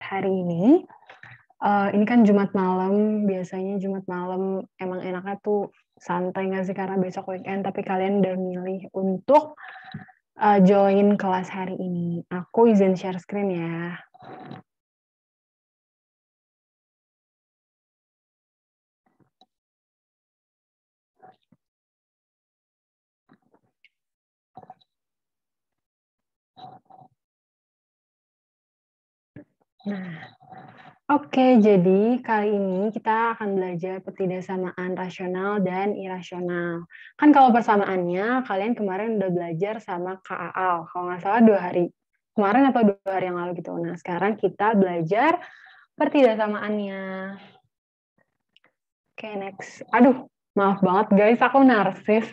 hari ini. Ini kan Jumat malam, biasanya Jumat malam emang enaknya tuh santai nggak sih karena besok weekend, tapi kalian udah milih untuk join kelas hari ini. Aku izin share screen ya. Nah, oke, jadi kali ini kita akan belajar pertidaksamaan rasional dan irasional. Kan kalau persamaannya, kalian kemarin udah belajar sama Kak Aal, kalau nggak salah 2 hari kemarin atau 2 hari yang lalu gitu. Nah, sekarang kita belajar pertidaksamaannya. Oke, next. Aduh, maaf banget guys, aku narsis.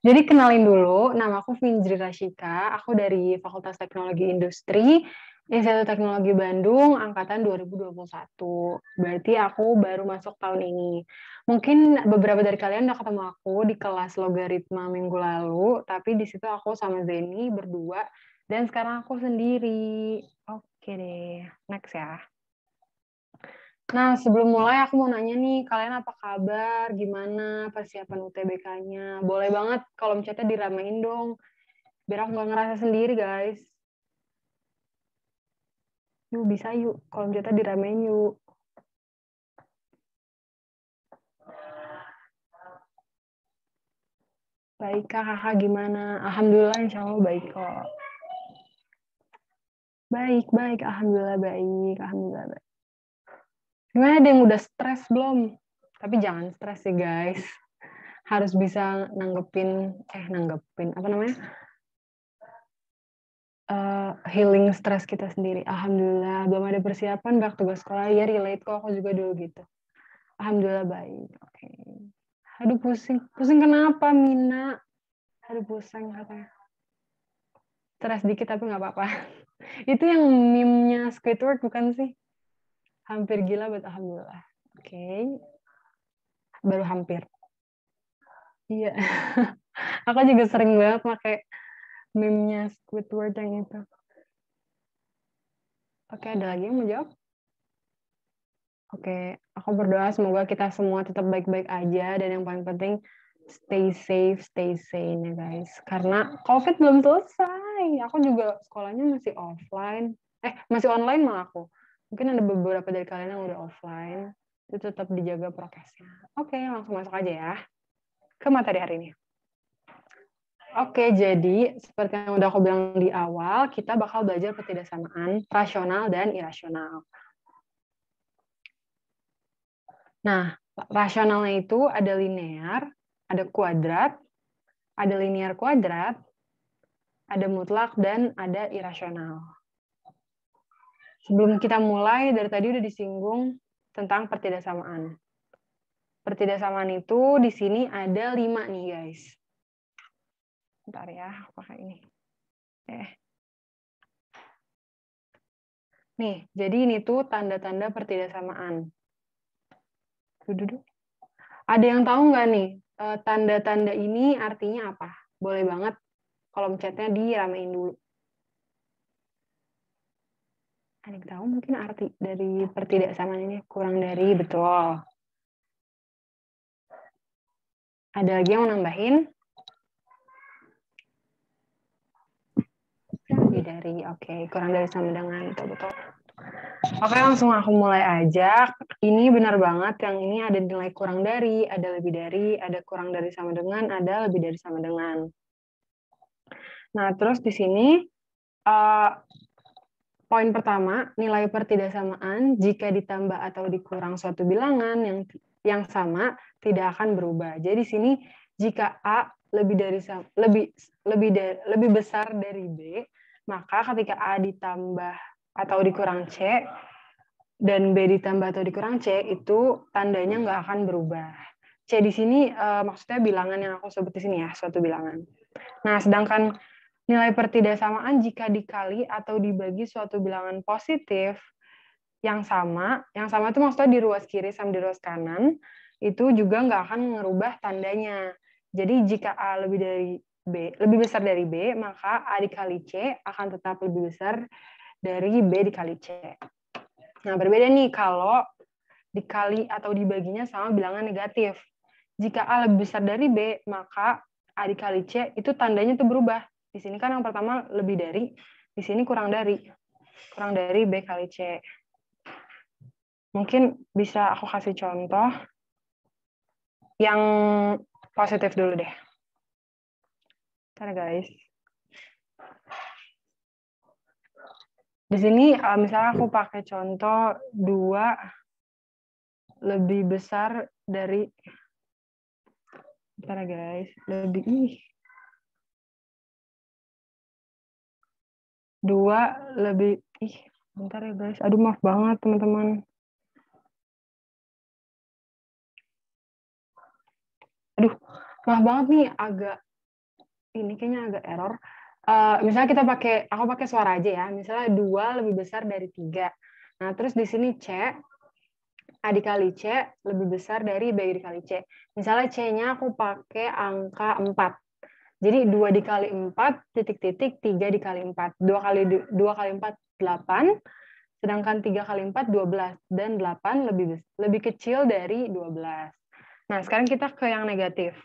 Jadi kenalin dulu, nama aku Finjri Rashika, aku dari Fakultas Teknologi Industri, Institut Teknologi Bandung, angkatan 2021. Berarti aku baru masuk tahun ini. Mungkin beberapa dari kalian udah ketemu aku di kelas logaritma minggu lalu, tapi di situ aku sama Zeni berdua, dan sekarang aku sendiri. Oke deh, next ya. Nah, sebelum mulai aku mau nanya nih, kalian apa kabar? Gimana persiapan UTBK-nya? Boleh banget kalau chatnya diramein dong, biar aku nggak ngerasa sendiri, guys. Yuk, bisa yuk. Kalau chatnya diramein yuk. Baik, kakak gimana? Alhamdulillah, insya Allah baik kok. Baik, baik. Alhamdulillah baik. Alhamdulillah baik. Gimana, ada yang udah stres belum? Tapi jangan stres sih, guys. Harus bisa nanggepin, apa namanya? Healing stres kita sendiri. Alhamdulillah, belum ada persiapan bak tugas sekolah. Ya, relate kok, aku juga dulu gitu. Alhamdulillah baik. Oke. Aduh, pusing. Pusing kenapa, Mina? Aduh, pusing katanya. Stres dikit tapi nggak apa-apa. Itu yang meme-nya Squidward bukan sih? Hampir gila, buat alhamdulillah. Oke. Baru hampir. Iya. Aku juga sering banget pakai meme-nya Squidward yang itu. Oke, ada lagi yang mau jawab? Oke, aku berdoa semoga kita semua tetap baik-baik aja, dan yang paling penting stay safe, stay sane ya guys. Karena COVID belum selesai. Aku juga sekolahnya masih offline. Masih online malah aku. Mungkin ada beberapa dari kalian yang udah offline. Itu tetap dijaga prokesnya. Oke, langsung masuk aja ya ke materi hari ini. Oke, jadi seperti yang udah aku bilang di awal, kita bakal belajar pertidaksamaan rasional dan irasional. Nah, rasionalnya itu ada linear, ada kuadrat, ada linear kuadrat, ada mutlak, dan ada irasional. Sebelum kita mulai, dari tadi udah disinggung tentang pertidaksamaan. Pertidaksamaan itu di sini ada 5 nih, guys. Bentar ya, pakai ini. Nih, jadi ini tuh tanda-tanda pertidaksamaan. Ada yang tahu nggak nih, tanda-tanda ini artinya apa? Boleh banget kolom chatnya diramein dulu. Ada yang tahu mungkin arti dari pertidaksamaan ini? Kurang dari, betul. Ada lagi yang mau nambahin? Lebih dari, oke. Kurang dari sama dengan, betul-betul. Oke, langsung aku mulai aja. Ini benar banget, yang ini ada nilai kurang dari, ada lebih dari, ada kurang dari sama dengan, ada lebih dari sama dengan. Nah, terus di sini, poin pertama, nilai pertidaksamaan jika ditambah atau dikurang suatu bilangan yang sama tidak akan berubah. Jadi di sini jika A lebih besar dari B, maka ketika A ditambah atau dikurang C dan B ditambah atau dikurang C, itu tandanya nggak akan berubah. C di sini maksudnya bilangan yang aku sebut di sini ya, suatu bilangan. Nah, sedangkan nilai pertidaksamaan jika dikali atau dibagi suatu bilangan positif yang sama itu maksudnya di ruas kiri sama di ruas kanan, itu juga nggak akan merubah tandanya. Jadi jika A lebih besar dari B, maka A dikali C akan tetap lebih besar dari B dikali C. Nah, berbeda nih kalau dikali atau dibaginya sama bilangan negatif. Jika A lebih besar dari B, maka A dikali C itu tandanya tuh berubah. Di sini kan yang pertama lebih dari, di sini kurang dari. Kurang dari B kali C. Mungkin bisa aku kasih contoh yang positif dulu deh. Bentar guys. Di sini misalnya aku pakai contoh 2 lebih besar dari, bentar guys, lebih 2 lebih, bentar ya guys, aduh maaf banget teman-teman. Aduh, maaf banget nih, ini kayaknya agak error. Misalnya aku pakai suara aja ya, misalnya 2 lebih besar dari 3. Nah, terus di sini C, A dikali C lebih besar dari B dikali C. Misalnya C-nya aku pakai angka 4. Jadi 2 dikali 4, titik-titik, 3 dikali 4. 2 kali 4, 8. Sedangkan 3 kali 4, 12. Dan 8 lebih kecil dari 12. Nah, sekarang kita ke yang negatif.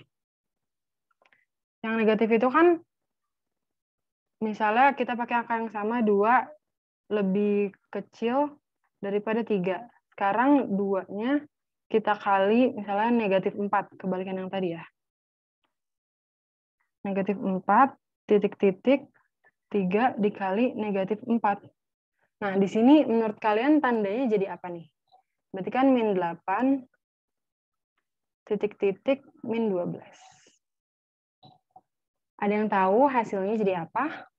Yang negatif itu kan, misalnya kita pakai angka yang sama, 2 lebih kecil daripada 3. Sekarang 2-nya kita kali misalnya negatif 4, kebalikan yang tadi ya. Negatif 4, titik-titik, 3 dikali negatif 4. Nah, di sini menurut kalian tandanya jadi apa nih? Berarti kan min 8, titik-titik, min 12. Ada yang tahu hasilnya jadi apa?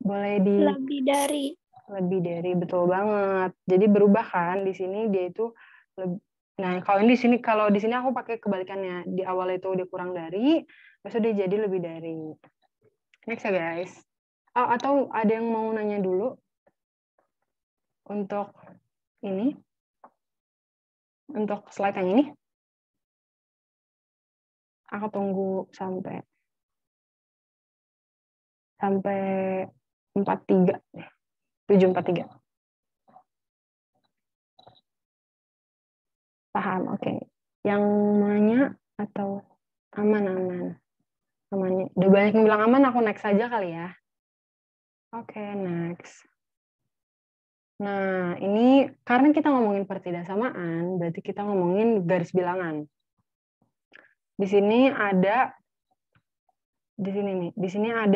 Boleh Lebih dari, betul banget. Jadi berubah kan di sini dia itu nah, kalau di sini aku pakai kebalikannya. Di awal itu udah kurang dari, terus dia jadi lebih dari. Next ya guys. Oh, atau ada yang mau nanya dulu untuk ini? Untuk slide yang ini? Aku tunggu sampai 43 deh. 743. Paham, oke. Yang nanya atau aman? Amannya. Udah banyak yang bilang aman, aku next aja kali ya. Oke, next. Nah, ini karena kita ngomongin pertidaksamaan, berarti kita ngomongin garis bilangan. Di sini ada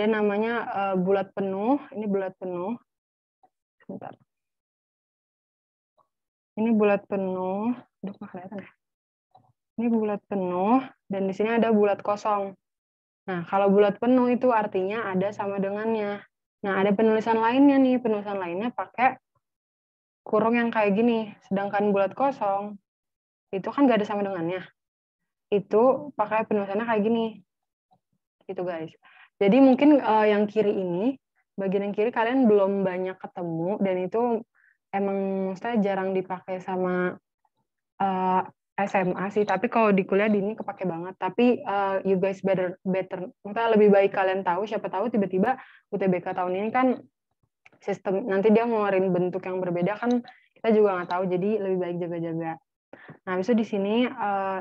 namanya bulat penuh. Ini bulat penuh. Sebentar. Ini bulat penuh. Aduh, nggak kelihatan ya. Ini bulat penuh dan di sini ada bulat kosong. Nah, kalau bulat penuh itu artinya ada sama dengannya. Nah, ada penulisan lainnya nih. Penulisan lainnya pakai kurung yang kayak gini. Sedangkan bulat kosong itu kan nggak ada sama dengannya. Itu pakai penulisannya kayak gini. Gitu guys. Jadi mungkin yang kiri ini, bagian yang kiri kalian belum banyak ketemu dan itu emang saya jarang dipakai sama SMA sih. Tapi kalau di kuliah di ini kepake banget. Tapi you guys better, maksudnya lebih baik kalian tahu. Siapa tahu tiba-tiba UTBK tahun ini kan sistem nanti dia ngeluarin bentuk yang berbeda kan kita juga nggak tahu. Jadi lebih baik jaga-jaga. Nah, habis itu di sini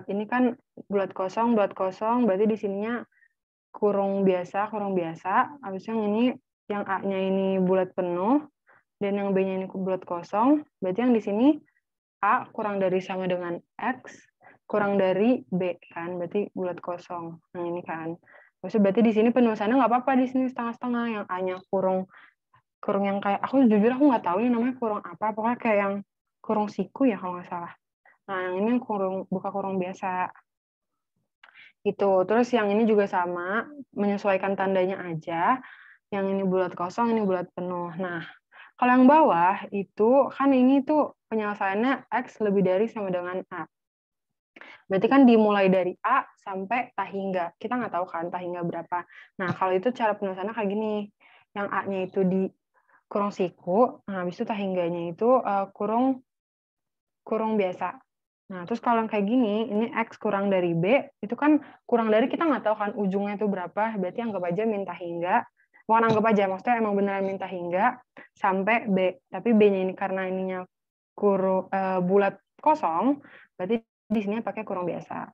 ini kan bulat kosong, berarti di sininya kurung biasa. Habis yang ini, yang A-nya ini bulat penuh, dan yang B-nya ini bulat kosong. Berarti yang di sini A kurang dari sama dengan X, kurang dari B, kan? Berarti bulat kosong. Nah, ini kan. Maksudnya berarti di sini penulisannya nggak apa-apa, di sini setengah-setengah. Yang A-nya kurung yang kayak, aku jujur aku nggak tahu ini namanya kurung apa, pokoknya kayak yang kurung siku ya kalau nggak salah. Nah, yang ini buka kurung biasa. Itu. Terus yang ini juga sama, menyesuaikan tandanya aja. Yang ini bulat kosong, ini bulat penuh. Nah, kalau yang bawah itu kan ini tuh penyelesaiannya X lebih dari sama dengan A. Berarti kan dimulai dari A sampai tahingga. Kita nggak tahu kan tahingga berapa. Nah, kalau itu cara penulisannya kayak gini. Yang A-nya itu di kurung siku, nah habis itu tahingganya itu kurung biasa. Nah, terus kalau yang kayak gini, ini X kurang dari B, itu kan kurang dari kita nggak tahu kan ujungnya itu berapa, berarti anggap aja min tahingga. Bukan anggap aja, maksudnya emang beneran minta hingga sampai B. Tapi B-nya ini karena ininya bulat kosong, berarti di sini pakai kurung biasa.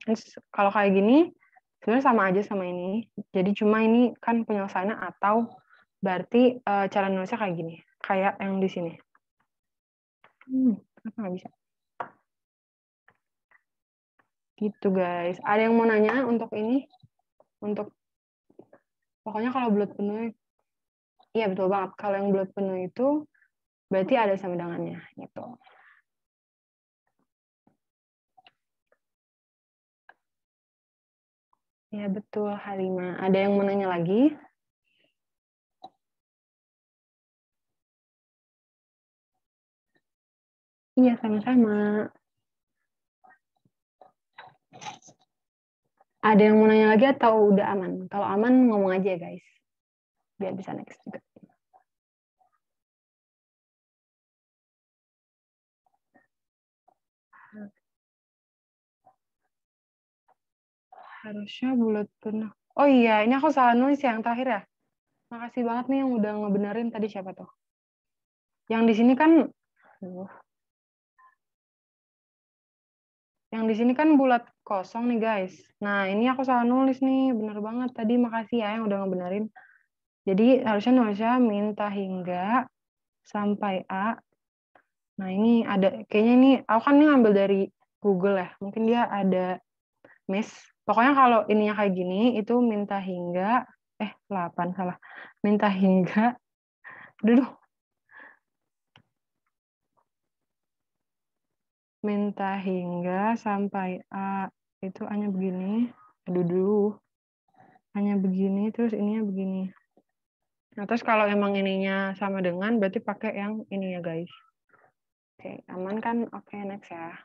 Terus kalau kayak gini, sebenarnya sama aja sama ini. Jadi cuma ini kan penyelesaiannya atau berarti cara nulisnya kayak gini. Kayak yang di sini. Kenapa nggak bisa? Gitu guys. Ada yang mau nanya untuk ini? Untuk pokoknya kalau bulat penuh, iya betul banget. Kalau yang bulat penuh itu berarti ada samidangannya gitu. Ya betul, Halima. Ada yang mau nanya lagi? Iya, sama-sama. Ada yang mau nanya lagi atau udah aman? Kalau aman, ngomong aja ya, guys. Biar bisa next juga. Harusnya bulat penuh. Oh iya, ini aku salah nulis yang terakhir ya. Makasih banget nih yang udah ngebenerin tadi siapa tuh. Yang di sini kan, yang di sini kan bulat kosong nih guys. Nah ini aku salah nulis nih, bener banget tadi. Makasih ya yang udah ngebenerin. Jadi harusnya nulisnya minta hingga sampai A. Nah ini ada, kayaknya ini, aku kan ini ngambil dari Google ya. Mungkin dia ada miss. Pokoknya kalau ininya kayak gini, itu minta hingga, 8 salah. Minta hingga, dulu minta hingga sampai A itu hanya begini. Aduh dulu. Hanya begini, terus ininya begini. Nah, terus kalau emang ininya sama dengan, berarti pakai yang ini ya, guys. Oke, aman kan? Oke, next ya.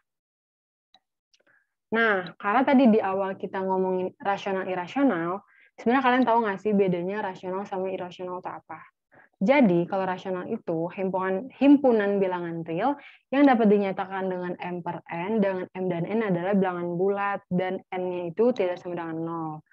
Nah, karena tadi di awal kita ngomongin rasional-irasional, sebenarnya kalian tahu nggak sih bedanya rasional sama irasional itu apa? Jadi, kalau rasional itu himpunan bilangan real yang dapat dinyatakan dengan M per N, dengan M dan N adalah bilangan bulat, dan N-nya itu tidak sama dengan 0.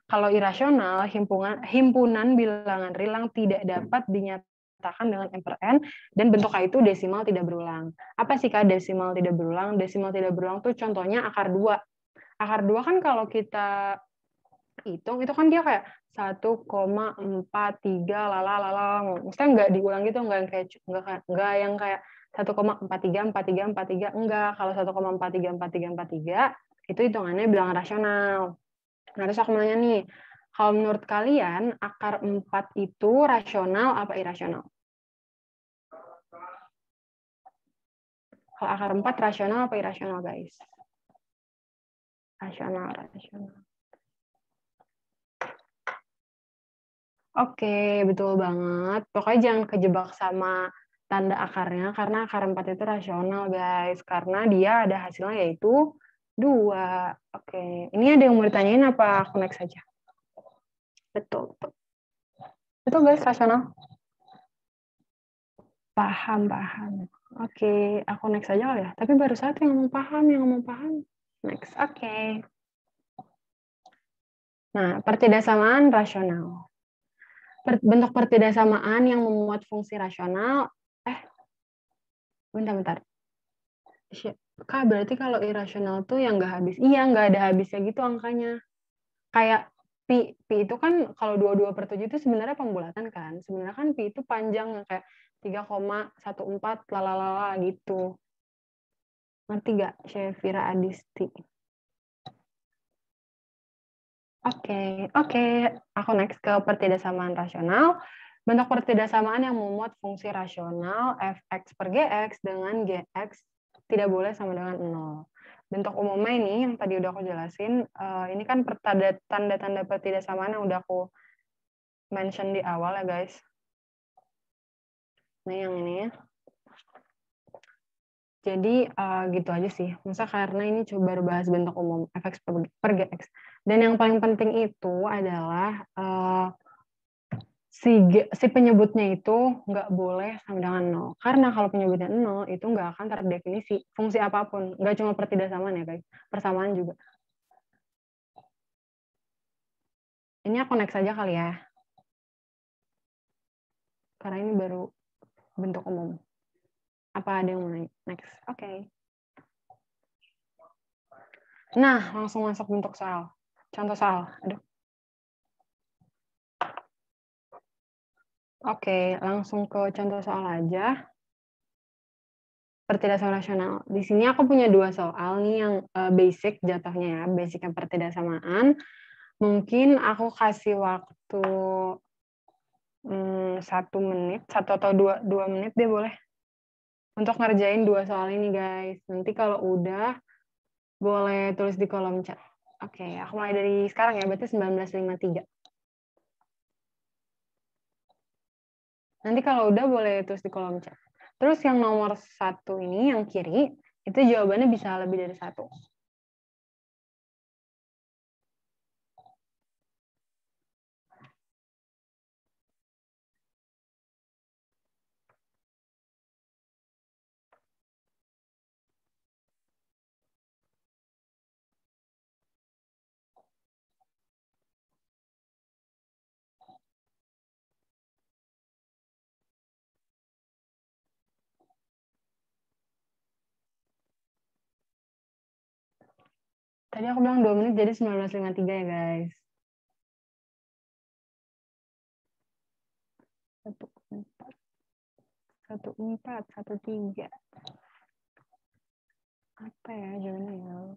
Kalau irasional, himpunan bilangan real yang tidak dapat dinyatakan dengan M per N, dan bentuknya itu desimal tidak berulang. Apa sih Kak desimal tidak berulang? Desimal tidak berulang tuh contohnya akar 2. Akar 2 kan kalau kita hitung itu kan dia kayak 1,43 lala. Maksudnya nggak diulang gitu, nggak yang kayak 1,43 enggak. Kalau 1,43 itu hitungannya bilangan rasional. Nah, terus aku nanya nih, kalau menurut kalian akar 4 itu rasional apa irasional? Kalau akar 4 rasional apa irasional, guys? Rasional. Oke, betul banget. Pokoknya jangan kejebak sama tanda akarnya, karena akar 4 itu rasional, guys. Karena dia ada hasilnya yaitu 2. Oke, ini ada yang mau ditanyain apa aku next saja? Betul. Betul, guys, rasional. Paham. Oke, aku next aja kali ya. Tapi baru satu yang ngomong paham. Next, oke. Nah, pertidaksamaan rasional. Bentuk pertidaksamaan yang memuat fungsi rasional, bentar. Kak, berarti kalau irasional tuh yang nggak habis. Iya, nggak ada habisnya gitu angkanya. Kayak pi itu kan kalau 22/7 itu sebenarnya pembulatan kan. Sebenarnya kan pi itu panjang kayak 3,14 lalalala gitu. Ngerti nggak, Syafira Adisti? Oke. Aku next ke pertidaksamaan rasional. Bentuk pertidaksamaan yang memuat fungsi rasional fx per gx dengan gx tidak boleh sama dengan 0. Bentuk umumnya ini yang tadi udah aku jelasin, ini kan tanda-tanda pertidaksamaan yang udah aku mention di awal ya guys. Nah yang ini. Jadi gitu aja sih. Masa karena ini coba bahas bentuk umum fx per gx. Dan yang paling penting itu adalah si penyebutnya itu nggak boleh sama dengan 0. Karena kalau penyebutnya 0 itu nggak akan terdefinisi fungsi apapun. Nggak cuma pertidaksamaan ya guys. Persamaan juga. Ini aku next aja kali ya. karena ini baru bentuk umum. Apa ada yang mau nanya? Next. Oke. Nah, langsung masuk bentuk soal. Contoh soal. Aduh. Oke, langsung ke contoh soal aja. Pertidasamaan rasional. Di sini aku punya 2 soal nih yang basic jatuhnya ya, basic yang pertidasamaan. Mungkin aku kasih waktu 1 menit, 1 atau 2 menit deh boleh. Untuk ngerjain 2 soal ini guys. Nanti kalau udah boleh tulis di kolom chat. Oke, aku mulai dari sekarang ya, berarti 19.53. Nanti kalau udah boleh tulis di kolom chat. Terus yang nomor 1 ini, yang kiri, itu jawabannya bisa lebih dari 1. Tadi aku bilang 2 menit, jadi 19.53 ya guys. 14, 13. Apa ya jawabannya ya?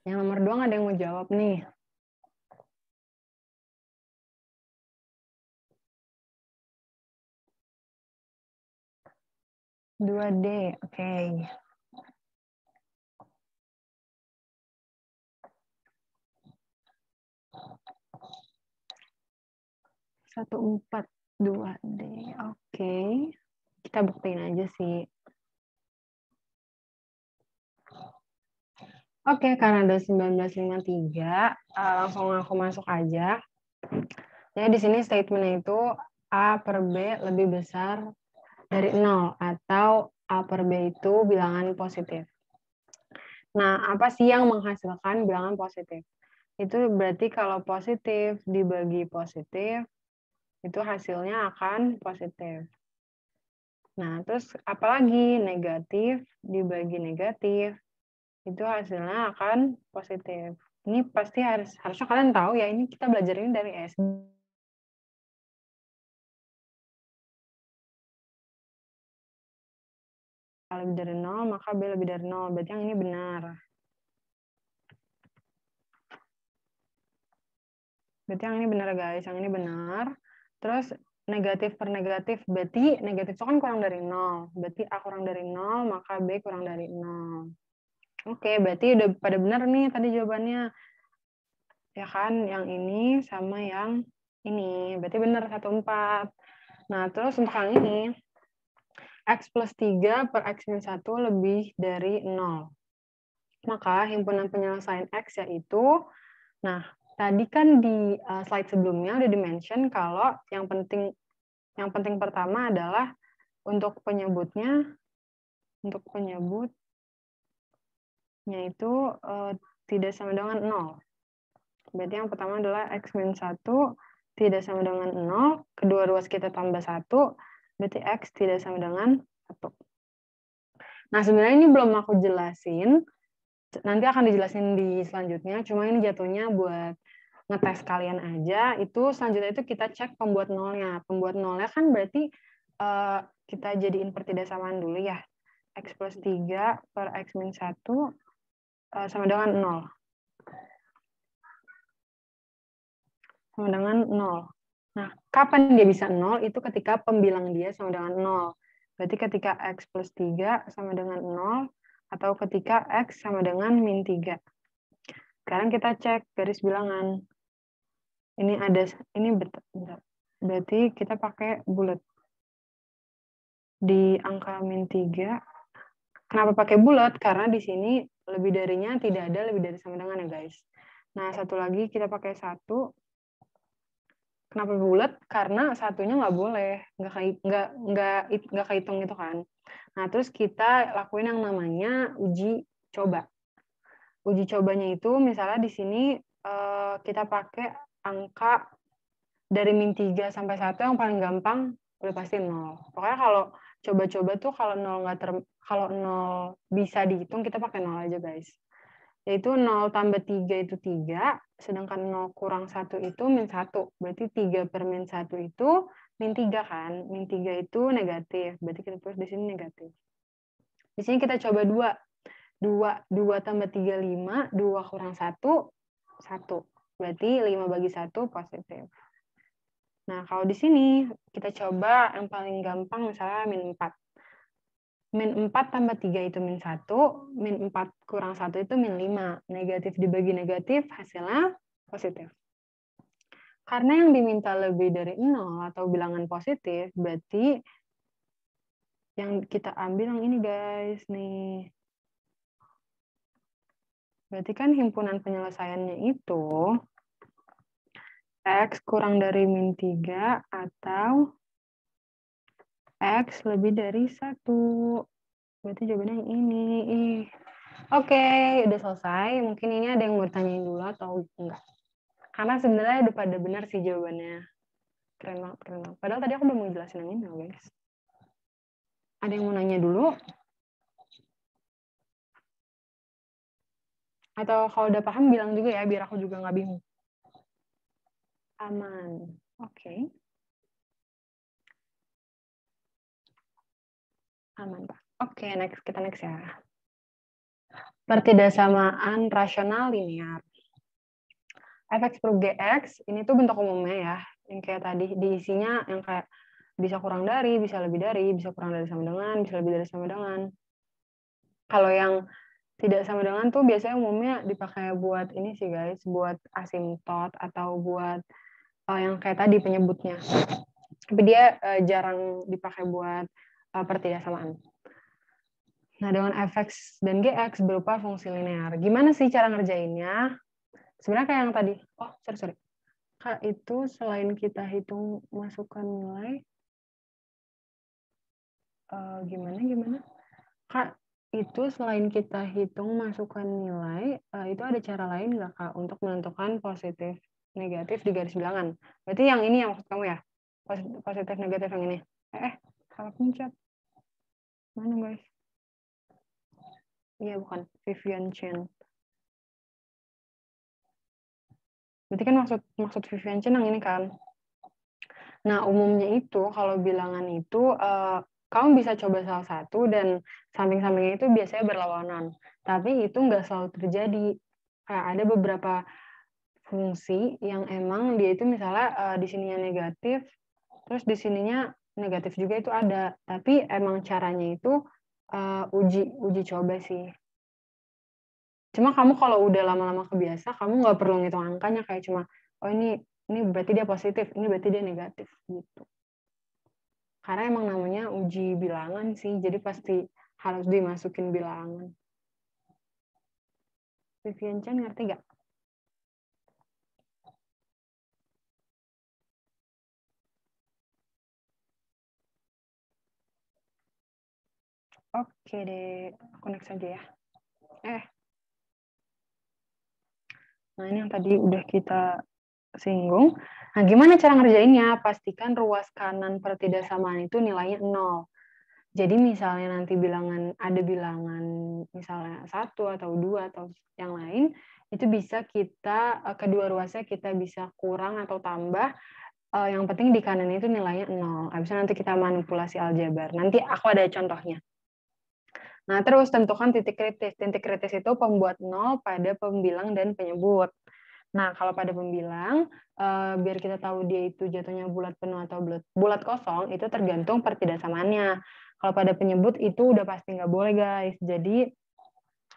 Yang nomor 2 nggak ada yang mau jawab nih. Dua D, oke. 142D, oke. Kita buktiin aja sih. Oke, karena ada 19.53, langsung aku masuk aja. Jadi di sini statementnya itu A per B lebih besar dari 0, atau A per B itu bilangan positif. Nah, apa sih yang menghasilkan bilangan positif? Itu berarti kalau positif dibagi positif, itu hasilnya akan positif. Nah, terus apalagi negatif dibagi negatif, itu hasilnya akan positif. Ini pasti harusnya kalian tahu ya, ini kita belajar ini dari SD. Kalau lebih dari 0, maka B lebih dari 0. Berarti yang ini benar. Berarti yang ini benar guys, yang ini benar. Terus negatif per negatif, berarti negatif itu kan kurang dari 0. Berarti A kurang dari 0, maka B kurang dari 0. Oke, berarti udah pada benar nih tadi jawabannya. Ya kan, yang ini sama yang ini. Berarti benar 14. Nah, terus untuk yang ini, X plus 3 per X minus 1 lebih dari 0. Maka himpunan penyelesaian X yaitu, nah, tadi kan di slide sebelumnya udah di-mention kalau yang penting pertama adalah untuk penyebutnya itu tidak sama dengan 0. Berarti yang pertama adalah X minus 1 tidak sama dengan 0. Kedua ruas kita tambah 1. Berarti X tidak sama dengan 1. Nah, sebenarnya ini belum aku jelasin. Nanti akan dijelasin di selanjutnya. Cuma ini jatuhnya buat ngetes kalian aja. Itu selanjutnya itu kita cek pembuat nolnya. Pembuat nolnya kan berarti kita jadiin pertidasamaan dulu ya. X plus 3 per X minus 1 sama dengan 0. Sama dengan 0. Nah, kapan dia bisa 0? Itu ketika pembilang dia sama dengan 0. Berarti ketika X plus 3 sama dengan 0, atau ketika X sama dengan min 3. Sekarang kita cek garis bilangan. Ini berarti kita pakai bulat. Di angka min 3. Kenapa pakai bulat? Karena di sini lebih darinya tidak ada lebih dari sama dengan ya guys. Nah, satu lagi kita pakai 1. Kenapa bulat? Karena satunya nggak boleh, nggak kehitung gitu kan. Nah, terus kita lakuin yang namanya uji coba. Uji cobanya itu misalnya di sini kita pakai angka dari min 3 sampai 1 yang paling gampang udah pasti 0. Pokoknya kalau coba-coba tuh kalau 0 bisa dihitung, kita pakai 0 aja, guys. Yaitu 0 tambah 3 itu 3, sedangkan 0 kurang 1 itu min 1. Berarti 3 per min 1 itu min 3 kan. Min 3 itu negatif, berarti kita tulis di sini negatif. Di sini kita coba 2. 2 tambah 3, 5. 2 kurang 1, 1. Berarti 5 bagi 1 positif. Nah, kalau di sini kita coba yang paling gampang misalnya min 4. Min 4 tambah 3 itu min 1, min 4 kurang 1 itu min 5. Negatif dibagi negatif, hasilnya positif. Karena yang diminta lebih dari 0 atau bilangan positif, berarti yang kita ambil yang ini, guys. Nih. Berarti kan himpunan penyelesaiannya itu X kurang dari min 3 atau X lebih dari 1. Berarti jawabannya yang ini. Oke, udah selesai. Mungkin ini ada yang mau ditanyain dulu atau enggak? Karena sebenarnya udah pada benar sih jawabannya. Keren banget, keren banget. Padahal tadi aku udah mau jelasin yang ini, guys. Ada yang mau nanya dulu? Atau kalau udah paham bilang juga ya, biar aku juga nggak bingung. Aman. Oke. Aman, Pak. Oke, kita next ya. Pertidaksamaan rasional linear. Fx per Gx, ini tuh bentuk umumnya ya. Yang kayak tadi, diisinya yang kayak bisa kurang dari, bisa lebih dari, bisa kurang dari sama dengan, bisa lebih dari sama dengan. Kalau yang tidak sama dengan tuh biasanya umumnya dipakai buat ini sih, guys, buat asimtot atau buat yang kayak tadi penyebutnya. Tapi dia jarang dipakai buat pertidaksamaan. Nah, dengan fx dan gx berupa fungsi linear. Gimana sih cara ngerjainnya? Sebenarnya kayak yang tadi. Oh, sorry. Kak, itu selain kita hitung masukkan nilai, gimana? Kak, itu selain kita hitung masukkan nilai, itu ada cara lain nggak, Kak, untuk menentukan positif negatif di garis bilangan? Berarti yang ini yang maksud kamu ya? Positif negatif yang ini. Salah pencet. Mana, guys? Iya, bukan. Vivian Chen. Berarti kan maksud Vivian Chen yang ini kan? Nah, umumnya itu kalau bilangan itu kamu bisa coba salah satu dan samping-sampingnya itu biasanya berlawanan. Tapi itu nggak selalu terjadi. Kayak ada beberapa fungsi yang emang dia itu misalnya di sininya negatif, terus di sininya negatif juga itu ada. Tapi emang caranya itu uji coba sih. Cuma kamu kalau udah lama-lama kebiasa, kamu nggak perlu ngitung angkanya, kayak cuma, oh ini berarti dia positif, ini berarti dia negatif, gitu. Karena emang namanya uji bilangan sih, jadi pasti harus dimasukin bilangan. Vivian Chen ngerti nggak? Oke deh, aku next aja ya. Nah, ini yang tadi udah kita singgung. Nah, gimana cara ngerjainnya? Pastikan ruas kanan pertidaksamaan itu nilainya 0. Jadi misalnya nanti ada bilangan misalnya 1 atau 2 atau yang lain, itu bisa kita, kedua ruasnya kita bisa kurang atau tambah, yang penting di kanan itu nilainya 0. Habis itu nanti kita manipulasi aljabar. Nanti aku ada contohnya. Nah, terus tentukan titik kritis. Titik kritis itu pembuat 0 pada pembilang dan penyebut. Nah, kalau pada pembilang, biar kita tahu dia itu jatuhnya bulat penuh atau bulat kosong, itu tergantung pertidaksamaannya. Kalau pada penyebut itu udah pasti nggak boleh, guys. Jadi,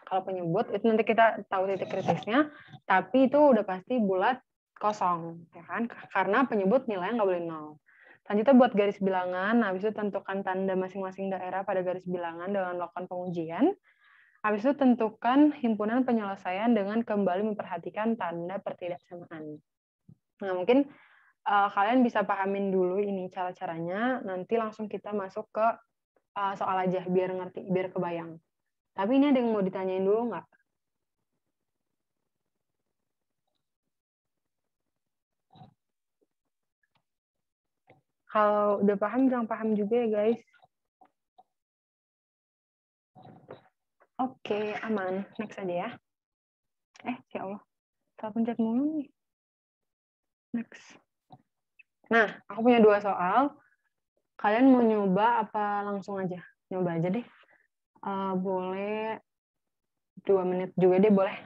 kalau penyebut itu nanti kita tahu titik kritisnya, tapi itu udah pasti bulat kosong, ya kan? Karena penyebut nilainya nggak boleh 0. Selanjutnya buat garis bilangan, habis itu tentukan tanda masing-masing daerah pada garis bilangan dengan melakukan pengujian. Habis itu tentukan himpunan penyelesaian dengan kembali memperhatikan tanda pertidaksamaan. Nah, mungkin kalian bisa pahamin dulu ini cara-caranya, nanti langsung kita masuk ke soal aja, biar ngerti, biar kebayang. Tapi ini ada yang mau ditanyain dulu nggak? Kalau udah paham, bilang paham juga ya guys. Oke, aman. Next aja ya. Ya Allah. Salah pencet mulu nih. Next. Nah, aku punya 2 soal. Kalian mau nyoba apa langsung aja? Nyoba aja deh. Boleh 2 menit juga deh, boleh.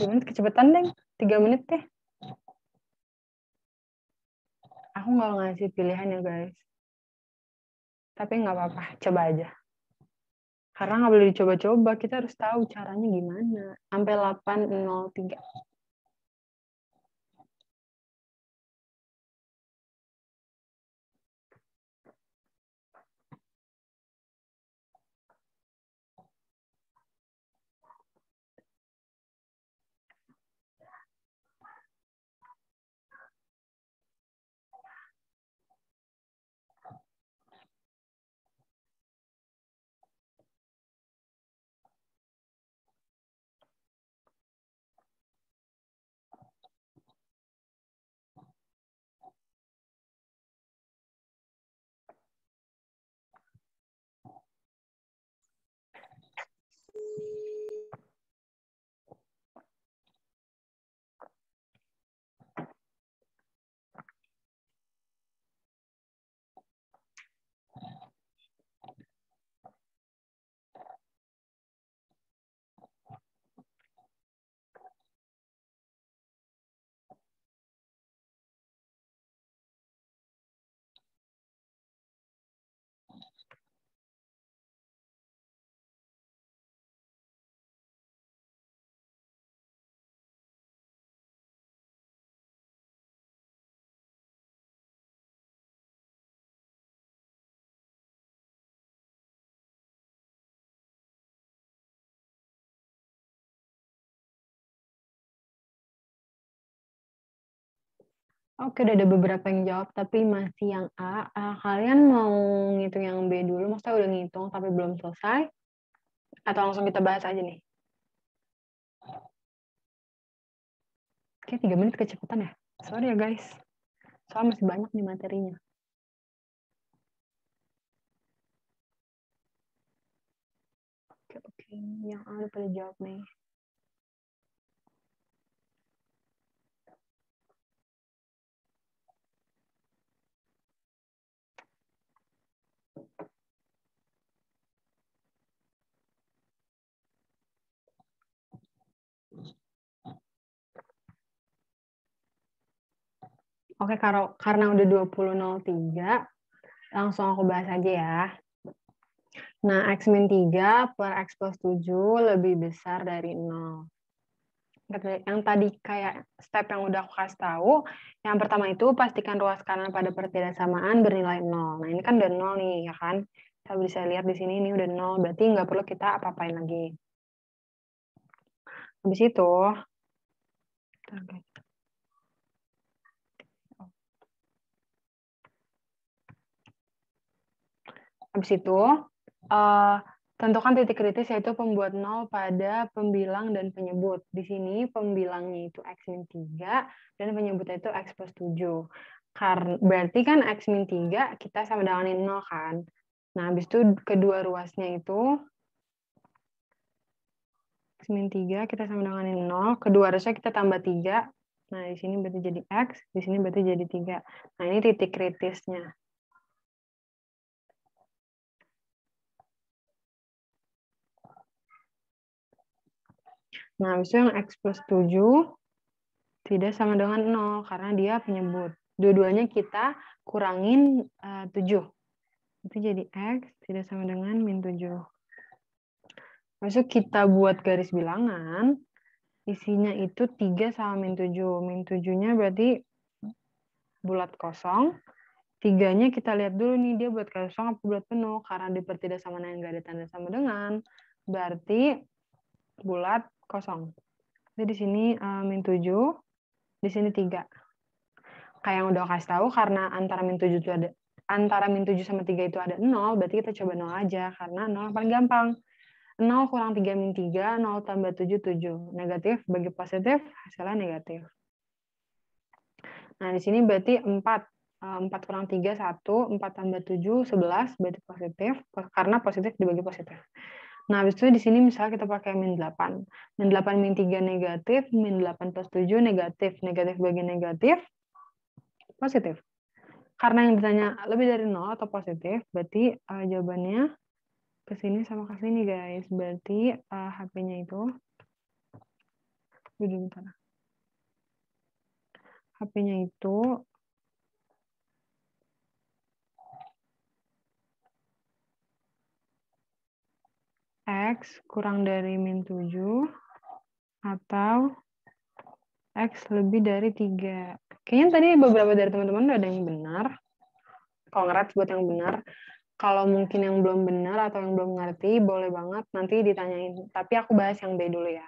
2 menit kecepatan deh. 3 menit deh. Aku nggak ngasih pilihan ya guys. Tapi nggak apa-apa, coba aja. Karena nggak boleh dicoba-coba, kita harus tahu caranya gimana. Sampai 8.03. Oke, udah ada beberapa yang jawab, tapi masih yang A. Kalian mau ngitung yang B dulu? Maksudnya udah ngitung tapi belum selesai? Atau langsung kita bahas aja nih? Oke, 3 menit kecepatan ya? Sorry ya guys. Soalnya masih banyak nih materinya. Oke. Yang A udah pada jawab nih. Oke, karena udah 20.03, langsung aku bahas aja ya. Nah, X min 3 per X plus 7 lebih besar dari 0. Yang tadi kayak step yang udah aku kasih tahu, yang pertama itu pastikan ruas kanan pada pertidasamaan bernilai 0. Nah, ini kan udah 0 nih, ya kan? Kita bisa lihat di sini ini udah 0, berarti nggak perlu kita apa-apain lagi. Habis itu, tentukan titik kritis yaitu pembuat 0 pada pembilang dan penyebut. Di sini pembilangnya itu X min 3 dan penyebutnya itu X plus 7. Berarti kan X min 3 kita sama dengan 0 kan. Nah, habis itu kedua ruasnya itu X min 3 kita sama dengan 0. Kedua ruasnya kita tambah 3. Nah, di sini berarti jadi X, di sini berarti jadi 3. Nah, ini titik kritisnya. Nah, habis itu yang X plus 7 tidak sama dengan 0 karena dia penyebut. Dua-duanya kita kurangin 7. Itu jadi X tidak sama dengan min 7. Masuk kita buat garis bilangan, isinya itu 3 sama min 7. Min 7-nya berarti bulat kosong. 3-nya kita lihat dulu nih, dia bulat kosong apa bulat penuh. Karena di pertidaksamaan yang nggak ada tanda sama dengan, berarti bulat kosong. Jadi di sini min 7 Di sini 3. Kayak yang udah kasih tahu, karena antara min 7 sama 3 itu ada 0, berarti kita coba 0 aja, karena 0 yang paling gampang. 0 kurang 3 min 3, 0 tambah 7, 7. Negatif bagi positif, hasilnya negatif. Nah, di sini berarti 4. 4 kurang 3, 1. 4 tambah 7, 11. Berarti positif, karena positif dibagi positif. Nah, habis itu di sini misalnya kita pakai min 8. Min 8 min 3 negatif, min 8 plus 7 negatif. Negatif bagi negatif, positif. Karena yang ditanya lebih dari 0 atau positif, berarti jawabannya ke sini sama ke sini, guys. Berarti HP-nya itu, HP-nya itu X kurang dari min 7 atau X lebih dari 3. Kayaknya tadi beberapa dari teman-teman udah ada yang benar. Congrats buat yang benar. Kalau mungkin yang belum benar atau yang belum ngerti, boleh banget nanti ditanyain. Tapi aku bahas yang B dulu ya.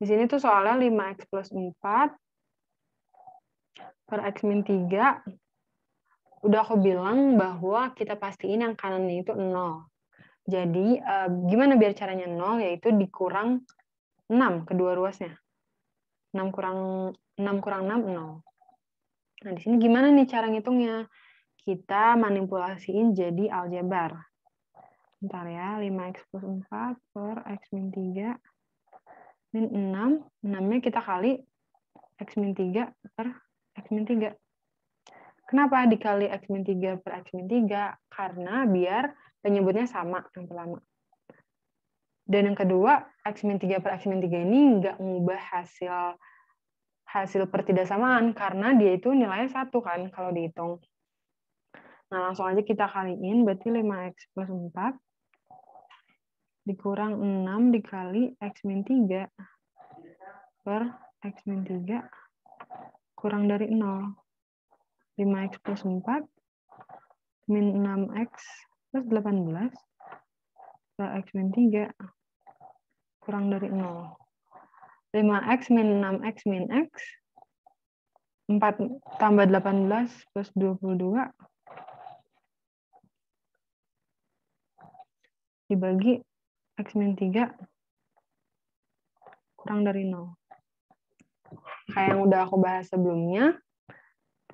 Di sini tuh soalnya 5X plus 4 per X min 3. Udah aku bilang bahwa kita pastiin yang kanannya itu 0. Jadi, gimana biar caranya 0? Yaitu dikurang 6, kedua ruasnya. 6 kurang 6, 0. Nah, di sini gimana nih cara ngitungnya? Kita manipulasiin jadi aljabar. Bentar ya, 5X plus 4 per X min 3 min 6. 6-nya kita kali X min 3 per X min 3. Kenapa dikali X min 3 per X min 3? Karena biar penyebutnya sama yang pertama. Dan yang kedua, X min 3 per X min 3 ini nggak ngubah hasil pertidaksamaan, karena dia itu nilainya 1 kan kalau dihitung. Nah, langsung aja kita kaliin, berarti 5X plus 4 dikurang 6 dikali X min 3 per X min 3 kurang dari 0. 5X plus 4 min 6X plus 18 per X min 3 kurang dari 0. 5X min 6X min X, 4 tambah 18 plus 22 dibagi X min 3 kurang dari 0. Kayak yang udah aku bahas sebelumnya,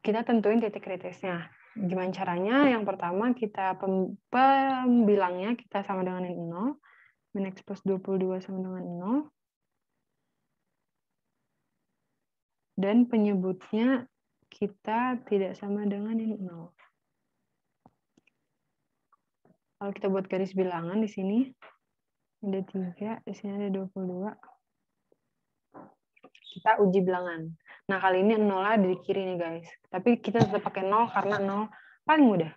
kita tentuin titik kritisnya. Gimana caranya? Yang pertama, kita pembilangnya kita sama dengan 0. Min X plus 22 sama dengan 0. Dan penyebutnya kita tidak sama dengan 0. Kalau kita buat garis bilangan di sini, ada 3, di sini ada 22. Kita uji bilangan. Nah, kali ini 0 ada di kiri nih, guys. Tapi kita tetap pakai 0 karena 0 paling mudah.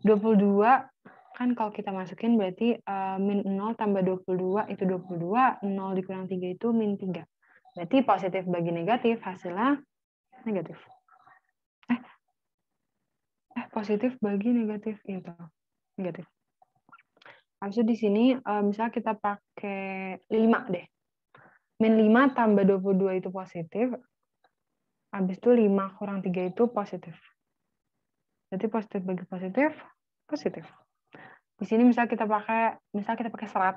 22, kan kalau kita masukin berarti min 0 tambah 22 itu 22, 0 dikurang 3 itu min 3. Berarti positif bagi negatif, hasilnya negatif. Positif bagi negatif itu. Negatif. Habis itu di sini, misalnya kita pakai 5 deh. Min 5 tambah 22 itu positif. Habis itu 5 kurang 3 itu positif. Berarti positif bagi positif, positif. Di sini misalnya kita pakai 100.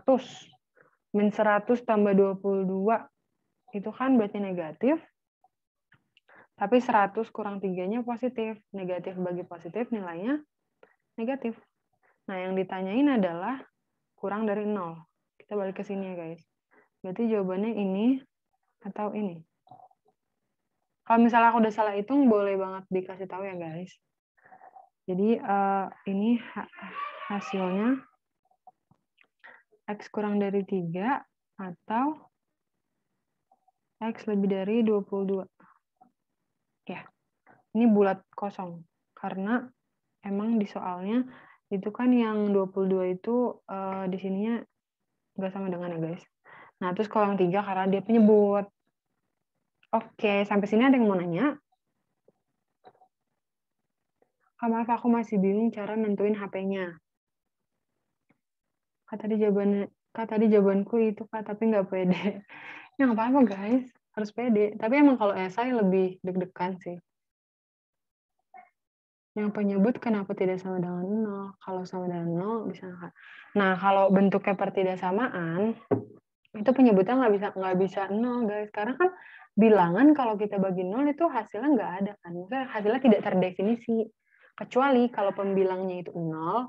Min 100 tambah 22 itu kan berarti negatif. Tapi 100 kurang 3-nya positif. Negatif bagi positif nilainya negatif. Nah, yang ditanyain adalah kurang dari 0. Kita balik ke sini ya, guys. Berarti jawabannya ini atau ini. Kalau misalnya aku udah salah hitung, boleh banget dikasih tahu ya, guys. Jadi, ini hasilnya X kurang dari 3 atau X lebih dari 22. Ya, ini bulat kosong. Karena emang di soalnya itu kan yang 22 itu di sininya nggak sama dengan ya, guys. Nah, terus kalau yang 3 karena dia penyebut. Oke, sampai sini ada yang mau nanya? Maaf, aku masih bingung cara nentuin HP-nya. Kak, tadi jawabanku itu, Kak, tapi nggak pede. Ya, nggak apa-apa, guys. harus pede. Tapi emang kalau esai lebih deg-degan sih. Yang penyebut kenapa tidak sama dengan 0? Kalau sama dengan 0 bisa nggak? Nah, kalau bentuknya pertidaksamaan, itu penyebutnya nggak bisa 0, guys. Karena kan bilangan kalau kita bagi 0 itu hasilnya nggak ada kan. Maksudnya hasilnya tidak terdefinisi. Kecuali kalau pembilangnya itu 0.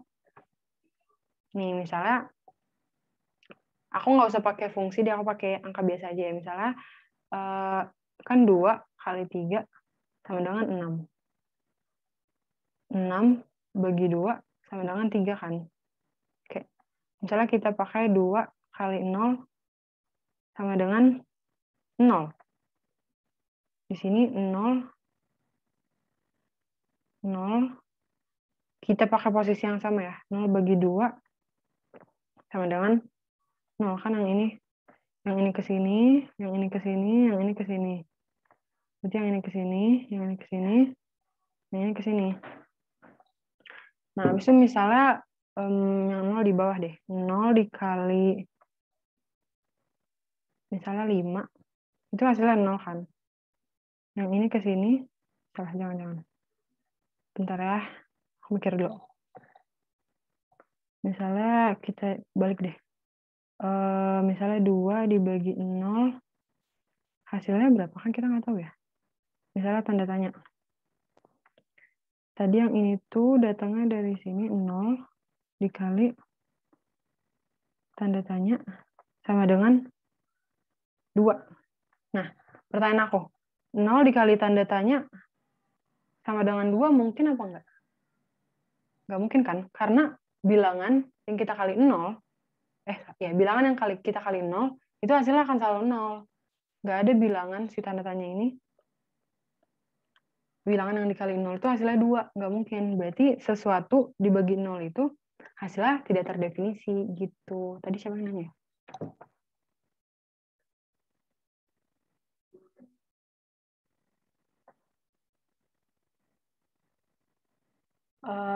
Nih, misalnya aku nggak usah pakai fungsi, aku pakai angka biasa aja ya. Misalnya kan 2 kali 3 sama dengan 6. 6 bagi 2 sama dengan 3 kan. Oke. Misalnya kita pakai 2 kali 0 sama dengan 0. Di sini 0, 0. Kita pakai posisi yang sama ya. 0 bagi 2 sama dengan 0. Kan yang ini ke sini, yang ini ke sini, yang ini ke sini. Berarti yang ini ke sini, yang ini ke sini, yang ini ke sini. Nah, habis itu misalnya yang 0 di bawah deh. 0 dikali misalnya 5. Itu hasilnya 0 kan. Yang ini ke sini. Salah, jangan. Bentar ya. Aku mikir dulu. Misalnya kita balik deh. Misalnya 2 dibagi 0. Hasilnya berapa kan kita nggak tahu ya. Misalnya tanda tanya. Tadi yang ini tuh datangnya dari sini 0 dikali tanda tanya sama dengan 2. Nah, pertanyaan aku. 0 dikali tanda tanya sama dengan 2 mungkin apa enggak? Nggak mungkin kan? Karena bilangan yang kita kali 0, bilangan yang kita kali 0, itu hasilnya akan selalu 0. Nggak ada bilangan si tanda tanya ini. Bilangan yang dikali 0 itu hasilnya 2. Nggak mungkin. Berarti sesuatu dibagi 0 itu hasilnya tidak terdefinisi gitu. Tadi siapa yang nanya?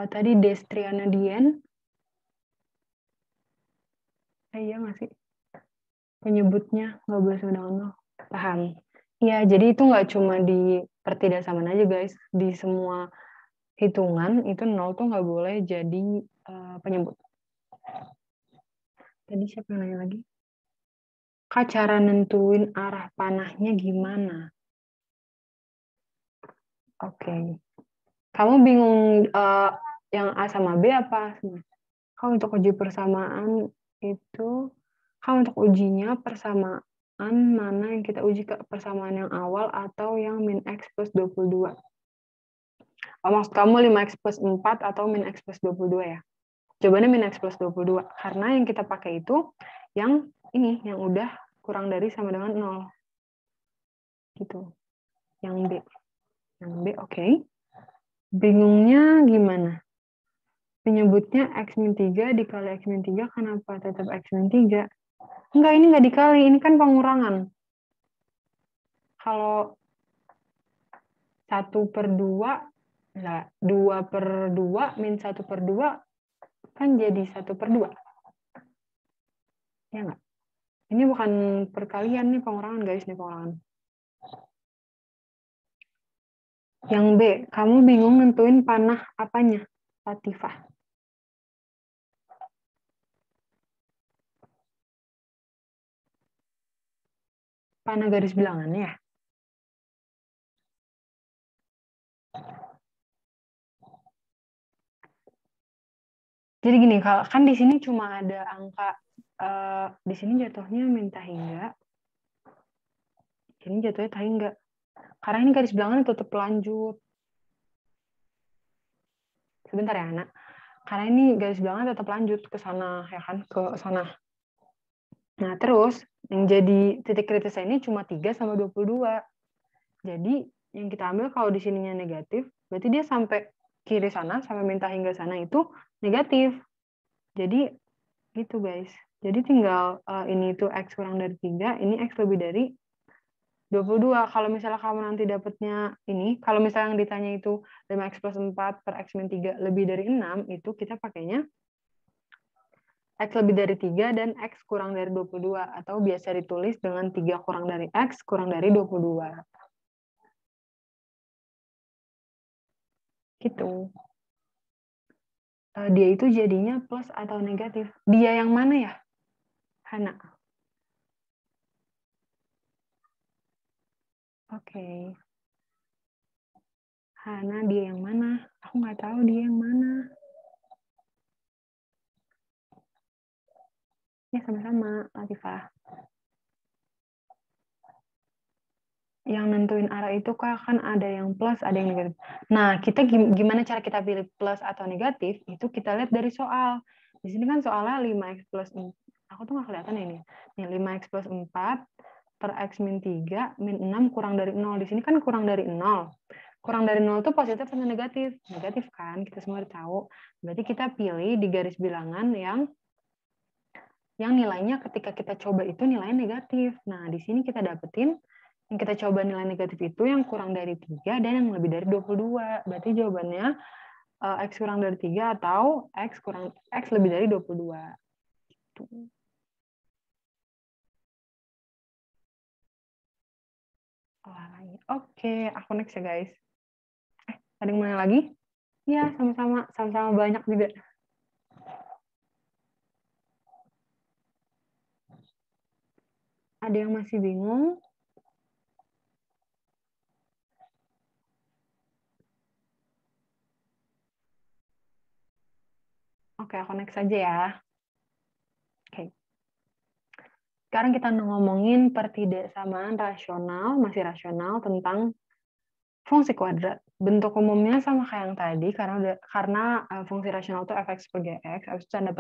Tadi Destriana Dian. Iya nggak sih? Penyebutnya nggak boleh sama dengan 0. Paham? Ya, jadi itu nggak cuma di pertidaksamaan aja guys. Di semua hitungan itu 0 tuh nggak boleh jadi penyebut. Tadi siapa yang nanya lagi? Kak, cara nentuin arah panahnya gimana? Oke. Kamu bingung yang A sama B apa? Kalau untuk uji persamaan itu, kalau untuk ujinya persamaan mana yang kita uji ke persamaan yang awal atau yang min X plus 22? Maksud kamu 5X plus 4 atau min X plus 22 ya? Jawabannya min X plus 22. Karena yang kita pakai itu yang ini, yang udah kurang dari sama dengan 0. Gitu. Yang B. Yang B, oke. Bingungnya gimana? Penyebutnya X min 3 dikali X min 3, kenapa tetap X min 3? Enggak, ini enggak dikali, ini kan pengurangan. Kalau 1/2, enggak, 2/2 min 1/2 kan jadi 1/2. Ya enggak? Ini bukan perkalian, nih pengurangan guys, nih pengurangan. Yang B, kamu bingung nentuin panah apanya? Latifah. Panah garis bilangan ya? Jadi gini, kan di sini cuma ada angka, di sini jatuhnya minta hingga, ini jatuhnya tak hingga. Karena ini garis bilangan tetap lanjut. Sebentar ya, anak. Karena ini garis bilangan tetap lanjut ke sana, ya kan? Ke sana. Nah, terus yang jadi titik kritisnya ini cuma 3 sama 22. Jadi, yang kita ambil kalau di sininya negatif, berarti dia sampai kiri sana, sampai minta hingga sana itu negatif. Jadi, gitu guys. Jadi tinggal ini tuh X kurang dari 3, ini X lebih dari 22. Kalau misalnya kamu nanti dapatnya ini, kalau misalnya yang ditanya itu 5X plus 4 per X min 3 lebih dari 6, itu kita pakainya X lebih dari 3 dan X kurang dari 22. Atau biasa ditulis dengan 3 kurang dari X kurang dari 22. Gitu. Dia itu jadinya plus atau negatif. Dia yang mana ya, Hana? Oke. Hana, dia yang mana? Aku nggak tahu dia yang mana. Ya, sama-sama, Latifah. Yang nentuin arah itu kan ada yang plus, ada yang negatif. Nah, kita gimana cara kita pilih plus atau negatif? Itu kita lihat dari soal. Di sini kan soalnya 5x plus 4. Aku tuh nggak kelihatan ini. Nih, 5x plus 4 per x min 3 min 6 kurang dari 0. Di sini kan kurang dari 0. Kurang dari 0 itu positif atau negatif? Negatif kan, kita semua tahu. Berarti kita pilih di garis bilangan yang nilainya ketika kita coba itu nilainya negatif. Nah, di sini kita dapetin yang kita coba nilai negatif itu yang kurang dari 3 dan yang lebih dari 22. Berarti jawabannya X kurang dari 3 atau X lebih dari 22. Gitu. Oke, aku next ya guys. Ada yang mau lagi? Ya, sama-sama banyak juga. Ada yang masih bingung? Oke, aku next aja ya. Oke. Sekarang kita ngomongin pertidaksamaan rasional, masih rasional tentang fungsi kuadrat. Bentuk umumnya sama kayak yang tadi karena fungsi rasional itu fx per gx, habis itu tanda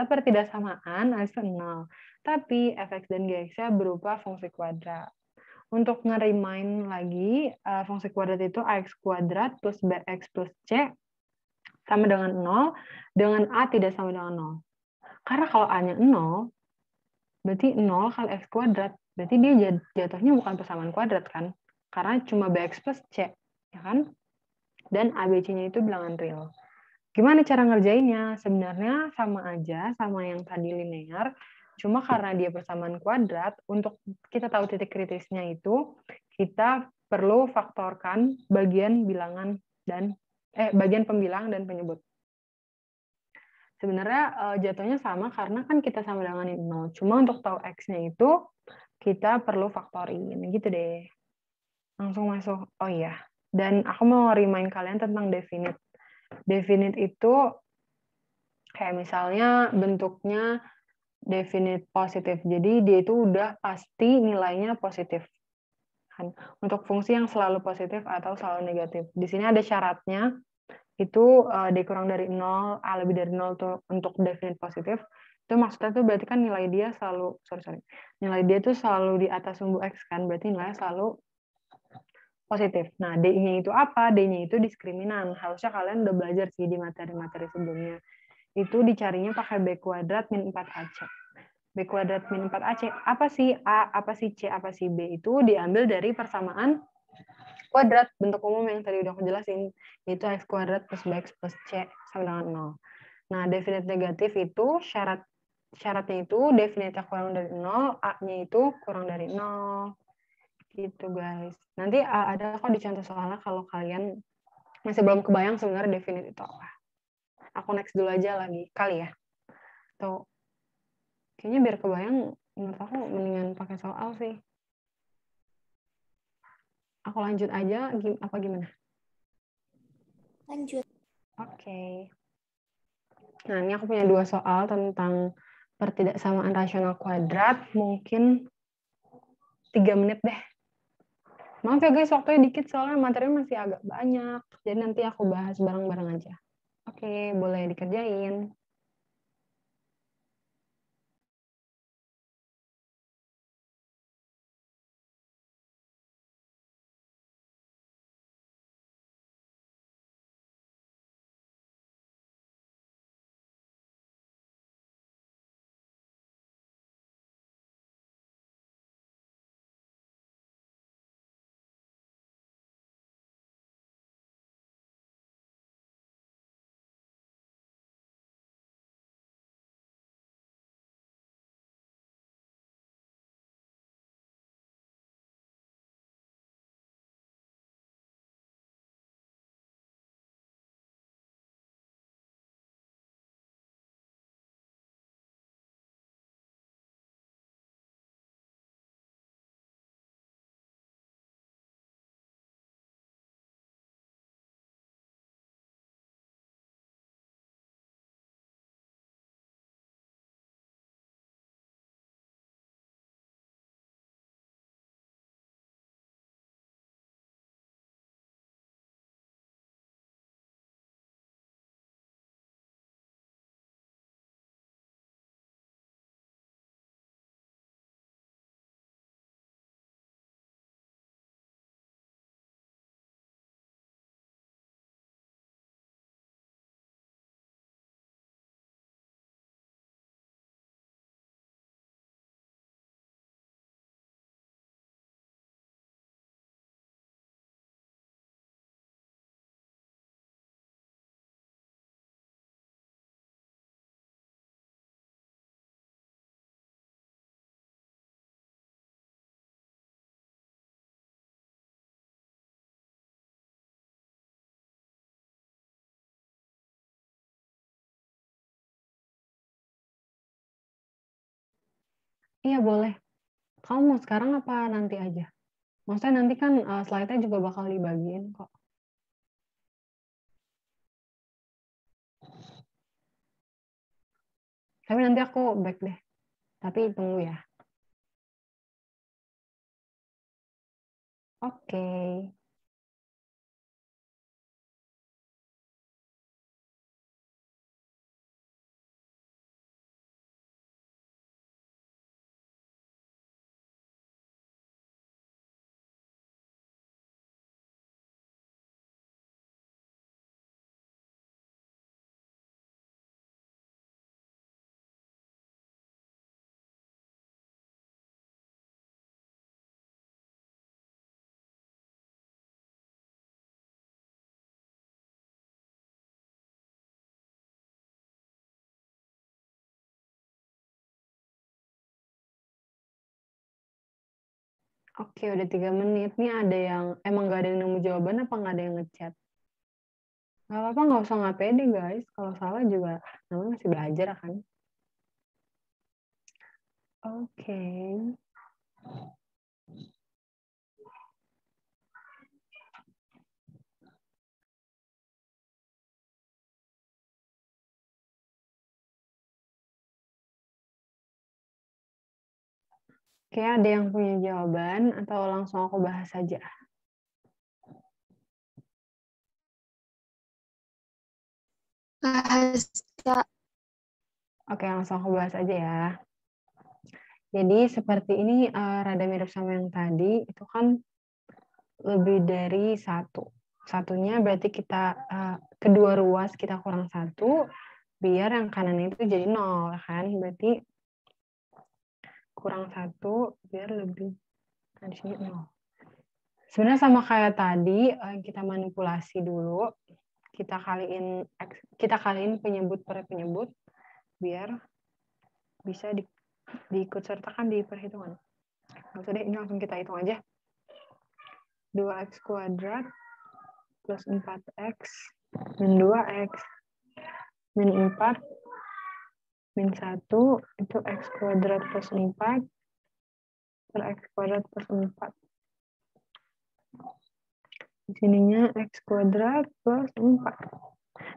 pertidaksamaan habis itu 0. Tapi fx dan gx-nya berupa fungsi kuadrat. Untuk nge-remind lagi, fungsi kuadrat itu ax kuadrat plus bx plus c sama dengan 0, dengan a tidak sama dengan 0. Karena kalau a-nya 0, berarti 0 kali x kuadrat. Berarti dia jatuhnya bukan persamaan kuadrat kan? Karena cuma bx plus c, ya kan? Dan ABC-nya itu bilangan real. Gimana cara ngerjainnya? Sebenarnya sama aja sama yang tadi linear, cuma karena dia persamaan kuadrat, untuk kita tahu titik kritisnya itu, kita perlu faktorkan bagian bilangan dan bagian pembilang dan penyebut. Sebenarnya jatuhnya sama karena kan kita sama dengan 0. Cuma untuk tahu X-nya itu, kita perlu faktorin. Gitu deh. Langsung masuk. Oh iya. Dan aku mau remind kalian tentang definite. Definite itu kayak misalnya bentuknya definite positif. Jadi dia itu udah pasti nilainya positif. Untuk fungsi yang selalu positif atau selalu negatif. Di sini ada syaratnya. Itu D kurang dari 0, A lebih dari 0 tuh untuk definite positif, itu maksudnya tuh berarti kan nilai dia selalu, nilai dia tuh selalu di atas sumbu X kan, berarti nilainya selalu positif. Nah, D-nya itu apa? D-nya itu diskriminan. Harusnya kalian udah belajar sih di materi-materi sebelumnya. Itu dicarinya pakai B kuadrat min 4AC. B kuadrat min 4AC. Apa sih A, apa sih C, apa sih B? Itu diambil dari persamaan kuadrat, bentuk umum yang tadi udah aku jelasin, yaitu x kuadrat plus bx plus c sama dengan 0. Nah, definite negatif itu syaratnya itu definite kurang dari 0, a-nya itu kurang dari 0. Gitu, guys. Nanti ada kok di contoh soalnya kalau kalian masih belum kebayang sebenarnya definite itu apa. Aku next dulu aja lagi, kali ya. Tuh, kayaknya biar kebayang, menurut aku mendingan pakai soal sih. Aku lanjut aja, apa gimana? Lanjut. Oke. Nah, ini aku punya 2 soal tentang pertidaksamaan rasional kuadrat. Mungkin 3 menit deh. Maaf ya guys, waktunya dikit soalnya materinya masih agak banyak. Jadi nanti aku bahas bareng-bareng aja. Oke, boleh dikerjain. Iya boleh. Kamu mau sekarang apa nanti aja? Maksudnya nanti kan slide-nya juga bakal dibagiin kok. Tapi nanti aku back deh. Tapi tunggu ya. Oke. Oke, udah 3 menit. Nih ada yang, emang gak ada yang nemu jawaban apa nggak ada yang ngechat? Gak apa-apa, nggak usah nggak pede guys. Kalau salah juga, namanya masih belajar kan. Oke. Oke, ada yang punya jawaban atau langsung aku bahas saja? Bahas, Kak. Oke, langsung aku bahas aja ya. Jadi seperti ini rada mirip sama yang tadi, itu kan lebih dari satu. Satunya berarti kita kedua ruas kita kurang satu, biar yang kanan itu jadi 0 kan. Berarti kurang satu biar lebih, nah di sini 0. Sebenarnya sama kayak tadi, kita manipulasi dulu, kita kaliin penyebut per penyebut biar bisa diikut sertakan di perhitungan. Nggak usah deh, ini langsung kita hitung aja. 2x kuadrat plus 4x min 2x min 4 min 1 itu x kuadrat plus 4 per x kuadrat plus 4. Di sininya x kuadrat plus 4.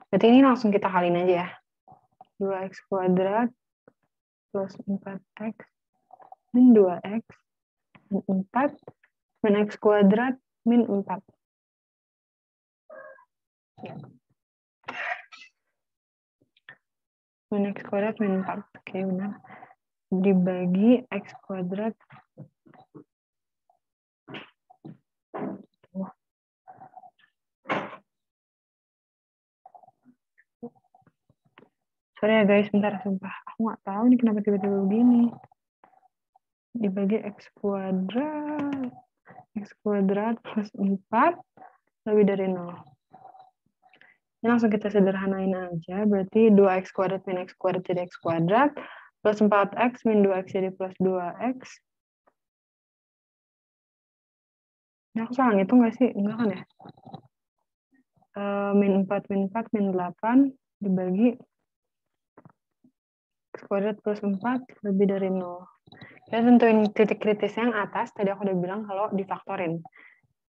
Berarti ini langsung kita kaliin aja ya. 2x kuadrat plus 4x min 2x min 4 min x kuadrat min 4. Ya. Min x kuadrat min 4. Oke, benar. Dibagi x kuadrat. Sorry ya guys, bentar, sumpah. Aku nggak tahu nih kenapa tiba-tiba begini. Dibagi x kuadrat plus 4 lebih dari 0. Ini langsung kita sederhanain aja. Berarti 2x kuadrat min x kuadrat jadi x kuadrat. Plus 4x min 2x jadi plus 2x. Ini aku salah ngitung nggak sih? Enggak kan ya? Min 4 min 4 min 8 dibagi x kuadrat plus 4 lebih dari 0. Kita tentuin titik kritisnya yang atas. Tadi aku udah bilang kalau difaktorin.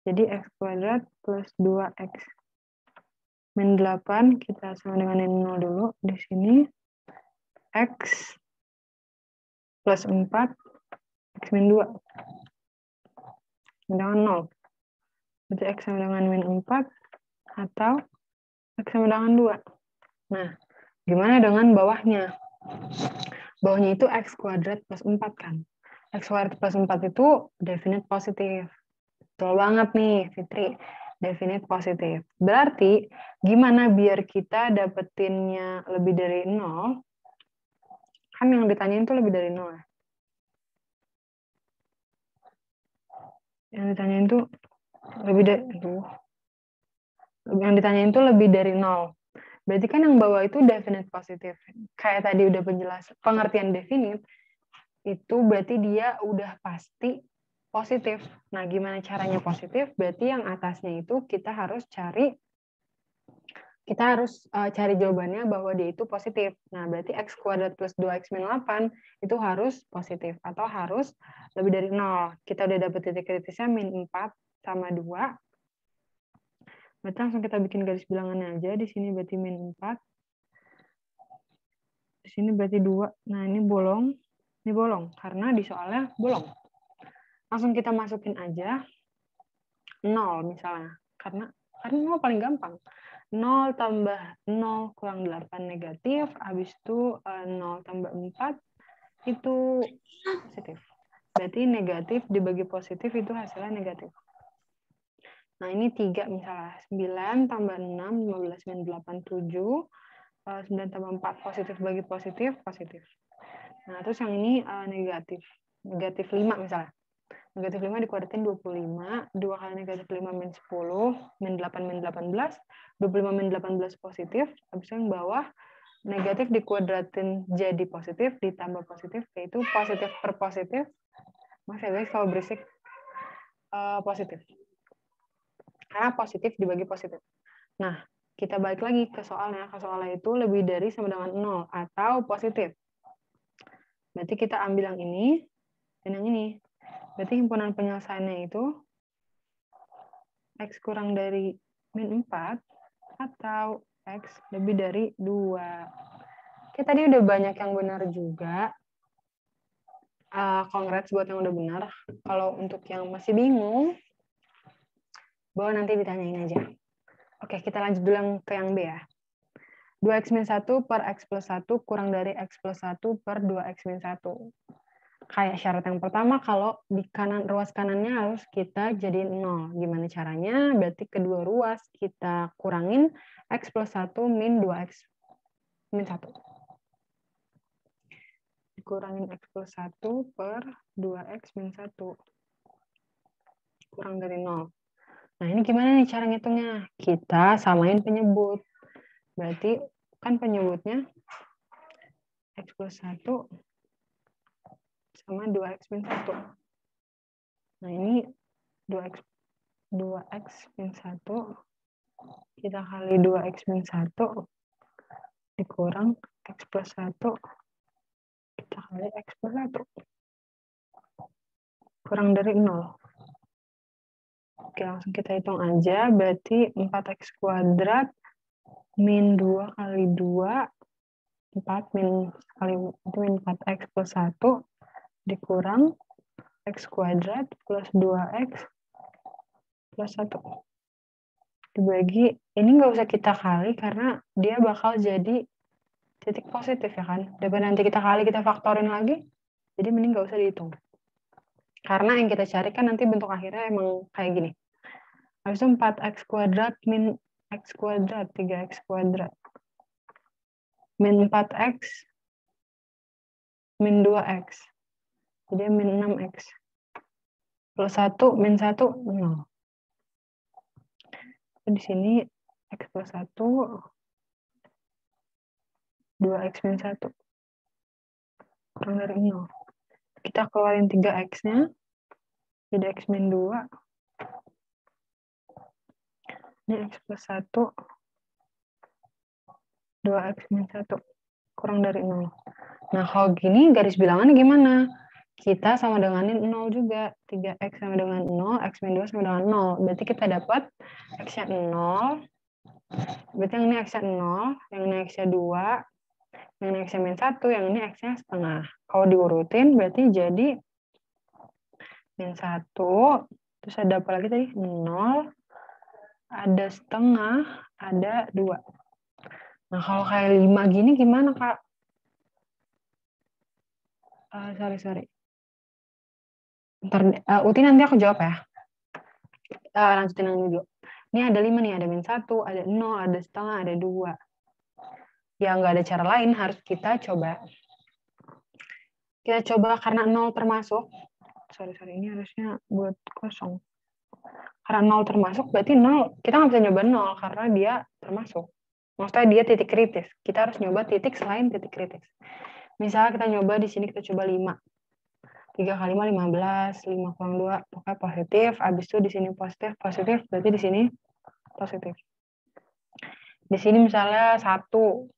Jadi x kuadrat plus 2x min 8 kita sama dengan 0 dulu. Di sini x plus 4 x min 2 dengan 0. Berarti x sama dengan min 4 atau x sama dengan 2. Nah, gimana dengan bawahnya? Bawahnya itu x kuadrat plus 4 kan. X kuadrat plus 4 itu definite positif. Betul banget nih, Fitri. Definite positif. Berarti, gimana biar kita dapetinnya lebih dari 0? Kan yang ditanyain itu lebih dari 0 ya. Yang ditanyain itu lebih dari, yang ditanyain itu lebih dari 0. Berarti kan yang bawah itu definite positif. Kayak tadi udah pengertian definite, itu berarti dia udah pasti positif. Nah, gimana caranya positif? Berarti yang atasnya itu kita harus kita harus cari jawabannya bahwa dia itu positif. Nah, berarti x kuadrat plus 2x min 8 itu harus positif atau harus lebih dari 0. Kita udah dapet titik kritisnya min 4 sama 2. Berarti langsung kita bikin garis bilangannya aja. Di sini berarti min 4. Di sini berarti 2. Nah, ini bolong. Ini bolong, karena di soalnya bolong. Langsung kita masukin aja 0 misalnya. Karena 0 paling gampang. 0 tambah 0 kurang 8 negatif. Habis itu 0 tambah 4 itu positif. Berarti negatif dibagi positif itu hasilnya negatif. Nah, ini 3 misalnya. 9 tambah 6, 15 min 8, 7. 9 tambah 4 positif bagi positif, positif. Nah, terus yang ini negatif. Negatif 5 misalnya. Negatif 5 dikuadratin 25. 2 kali negatif 5 min 10. Min 8 min 18. 25 min 18 positif. Habis itu yang bawah negatif dikuadratin jadi positif, ditambah positif, yaitu positif per positif. Mas ya guys, kalau berisik positif. Karena positif dibagi positif. Nah, kita balik lagi ke soalnya. Ke soalnya itu lebih dari sama dengan 0 atau positif. Berarti kita ambil yang ini dan yang ini. Berarti himpunan penyelesaiannya itu X kurang dari min 4 atau X lebih dari 2. Oke, tadi udah banyak yang benar juga. Congrats buat yang udah benar. Kalau untuk yang masih bingung, bahwa nanti ditanyain aja. Oke, kita lanjut dulu ke yang B ya. 2x min 1 per x plus 1 kurang dari x plus 1 per 2x min 1. Kayak syarat yang pertama, kalau di kanan ruas kanannya harus kita jadiin 0. Gimana caranya? Berarti kedua ruas kita kurangin x plus 1 min 2x min 1. Dikurangin x plus 1 per 2x min 1. Kurang dari 0. Nah, ini gimana nih cara ngitungnya? Kita samain penyebut. Berarti kan penyebutnya x plus 1 sama 2x min 1. Nah, ini 2x min 1 kita kali 2x min 1 dikurang x plus 1 kita kali x plus 1. Kurang dari 0. Oke, langsung kita hitung aja. Berarti 4x kuadrat min 2 kali 2. 4 min kali itu min 4x plus 1 dikurang x kuadrat plus 2x plus 1. Dibagi, ini nggak usah kita kali karena dia bakal jadi titik positif ya kan. Daripada nanti kita kali, kita faktorin lagi, jadi mending nggak usah dihitung. Karena yang kita cari kan nanti bentuk akhirnya emang kayak gini. Habis itu 4x kuadrat min x kuadrat, 3x kuadrat. Min 4x min 2x. Jadi min 6x. Plus 1 min 1, 0. Di sini x plus 1, 2x min 1. Kurang dari 0. Kita keluarin 3x-nya. Jadi x min 2. Ini x plus 1. 2x min 1. Kurang dari 0. Nah, kalau gini garis bilangannya gimana? Kita sama denganin 0 juga. 3x sama dengan 0, x min 2 sama dengan 0. Berarti kita dapat x-nya 0. Berarti yang ini x-nya 0, yang ini x-nya 2, yang ini x-nya min 1, yang ini x-nya setengah. Kalau diurutin berarti jadi min 1, terus ada apa lagi tadi? 0, ada setengah, ada 2. Nah, kalau kayak 5 gini gimana, Kak? Sorry. Ntar, Uti nanti aku jawab ya. Lanjutin yang dulu. Ini ada 5 nih, ada min 1, ada 0, ada setengah, ada 2. Ya nggak ada cara lain, harus kita coba. Kita coba karena 0 termasuk. Sorry, ini harusnya buat kosong. Karena 0 termasuk, berarti 0, kita nggak bisa nyoba 0 karena dia termasuk. Maksudnya dia titik kritis. Kita harus nyoba titik selain titik kritis. Misalnya kita nyoba di sini, kita coba 5. 3 kali 5, 15. 5 kurang 2, pokoknya positif. Habis itu di sini positif, berarti di sini positif. Di sini misalnya 1.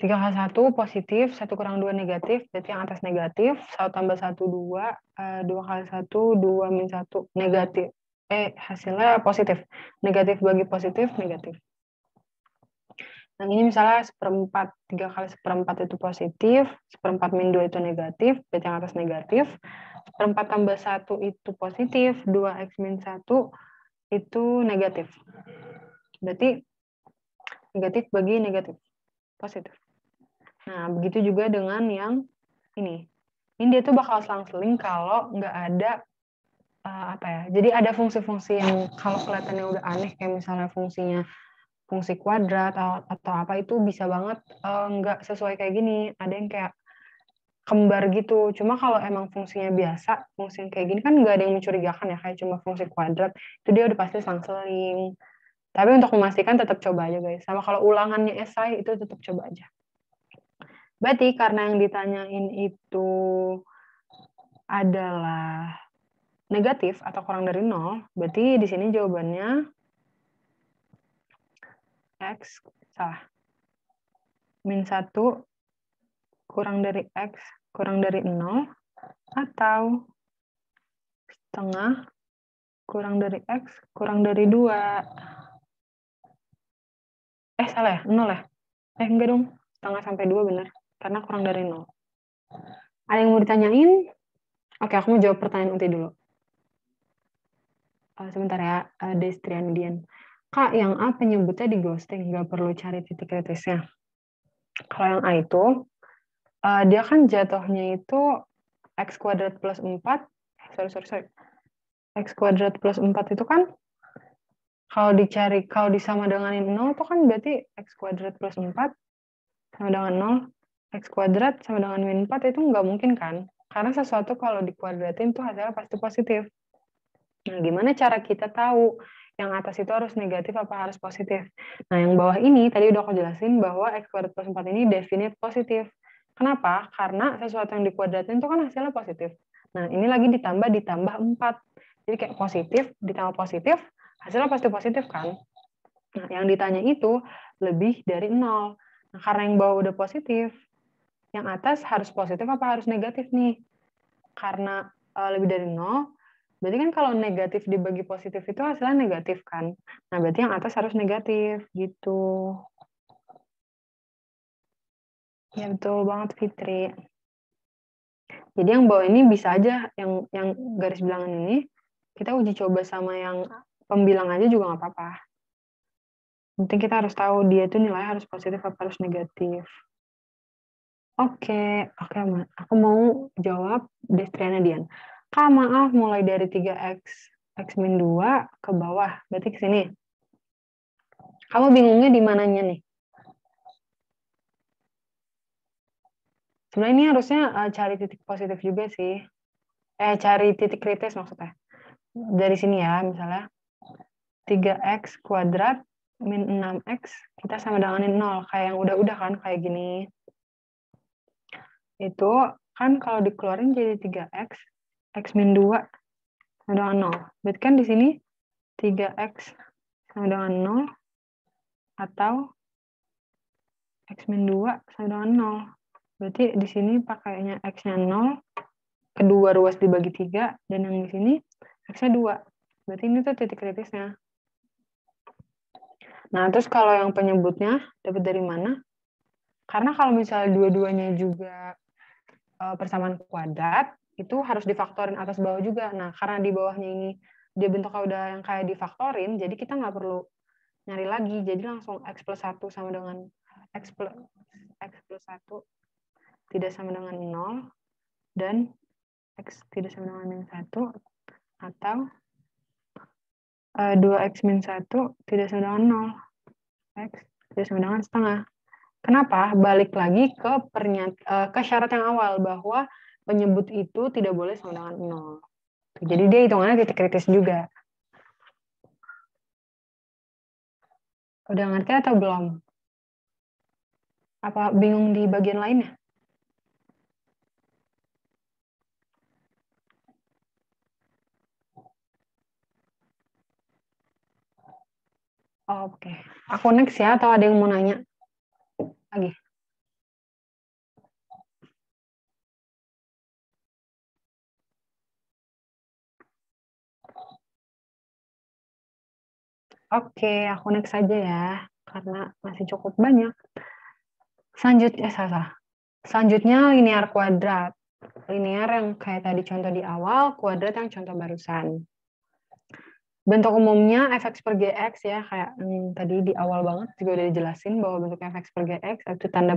3 kali 1 positif, 1 kurang 2 negatif, berarti yang atas negatif, 1 tambah 1, 2, 2 kali 1, 2 min 1, negatif. Hasilnya positif. Negatif bagi positif, negatif. Yang ini misalnya 1/4, 3 kali 1/4 itu positif, 1/4 min 2 itu negatif, berarti yang atas negatif, 1/4 tambah 1 itu positif, 2x min 1 itu negatif. Berarti negatif bagi negatif, positif. Nah, begitu juga dengan yang ini. Ini dia tuh bakal selang-seling kalau nggak ada apa ya. Jadi ada fungsi-fungsi yang kalau kelihatannya udah aneh, kayak misalnya fungsinya fungsi kuadrat atau apa, itu bisa banget nggak sesuai kayak gini. Ada yang kayak kembar gitu. Cuma kalau emang fungsinya biasa, fungsi yang kayak gini kan nggak ada yang mencurigakan ya, kayak cuma fungsi kuadrat, itu dia udah pasti selang-seling. Tapi untuk memastikan tetap coba aja guys. Sama kalau ulangannya esai itu tetap coba aja. Berarti karena yang ditanyain itu adalah negatif atau kurang dari 0, berarti di sini jawabannya X, salah. Min 1 kurang dari X kurang dari 0, atau setengah kurang dari X kurang dari 2. Salah ya? 0 ya? Enggak dong. Setengah sampai 2 benar. Karena kurang dari 0. Ada yang mau ditanyain? Oke, aku mau jawab pertanyaan Uti dulu. Sebentar ya, Destrianidian. Kak, yang A penyebutnya di ghosting, nggak perlu cari titik kritisnya. Kalau yang A itu, dia kan jatuhnya itu X kuadrat plus 4, sorry. X kuadrat plus 4 itu kan, kalau disama denganin 0, itu kan berarti X kuadrat plus 4 sama dengan 0, X kuadrat sama dengan min 4 itu nggak mungkin kan? Karena sesuatu kalau dikuadratin tuh hasilnya pasti positif. Nah, gimana cara kita tahu yang atas itu harus negatif apa harus positif? Nah, yang bawah ini tadi udah aku jelasin bahwa X kuadrat plus 4 ini definite positif. Kenapa? Karena sesuatu yang dikuadratin itu kan hasilnya positif. Nah, ini lagi ditambah 4. Jadi kayak positif ditambah positif, hasilnya pasti positif kan? Nah, yang ditanya itu lebih dari 0. Nah, karena yang bawah udah positif, yang atas harus positif apa harus negatif nih? Karena lebih dari 0, berarti kan kalau negatif dibagi positif itu hasilnya negatif kan? Nah, berarti yang atas harus negatif, gitu. Ya, betul banget, Fitri. Jadi yang bawah ini bisa aja, yang garis bilangan ini, kita uji coba sama yang pembilang aja juga nggak apa-apa. Penting kita harus tahu dia itu nilai harus positif apa harus negatif. Oke, aku mau jawab Destriana Dian. Kak, maaf, mulai dari 3x, x min 2 ke bawah, berarti ke sini. Kamu bingungnya di mananya nih? Sebenarnya ini harusnya cari titik positif juga sih. Cari titik kritis maksudnya. Dari sini ya, misalnya 3x kuadrat min 6x, kita sama dengan 0. Kayak yang udah-udah kan, kayak gini. Itu kan kalau dikeluarin jadi 3x, x min 2 sama dengan 0. Berarti kan di sini 3x sama dengan 0 atau x min 2 sama dengan 0. Berarti di sini pakainya x-nya 0, kedua ruas dibagi 3, dan yang di sini x-nya 2. Berarti ini tuh titik kritisnya. Nah, terus kalau yang penyebutnya dapat dari mana? Karena kalau misalnya dua-duanya juga persamaan kuadrat, itu harus difaktorin atas bawah juga. Nah, karena di bawahnya ini dia bentuknya udah yang kayak difaktorin, jadi kita nggak perlu nyari lagi. Jadi langsung x plus 1 sama dengan x plus 1 tidak sama dengan 0, dan x tidak sama dengan min 1, atau 2x min 1 tidak sama dengan 0, x tidak sama dengan setengah. Kenapa? Balik lagi ke syarat yang awal, bahwa penyebut itu tidak boleh sama dengan 0. Jadi dia hitungannya titik kritis juga. Udah ngerti atau belum? Apa bingung di bagian lainnya? Oke. Aku next ya, atau ada yang mau nanya lagi? Oke, aku next saja ya, karena masih cukup banyak. Selanjutnya linear kuadrat. Linear yang kayak tadi contoh di awal, kuadrat yang contoh barusan. Bentuk umumnya fx per gx ya, kayak tadi di awal banget juga udah dijelasin bahwa bentuk fx per gx itu tanda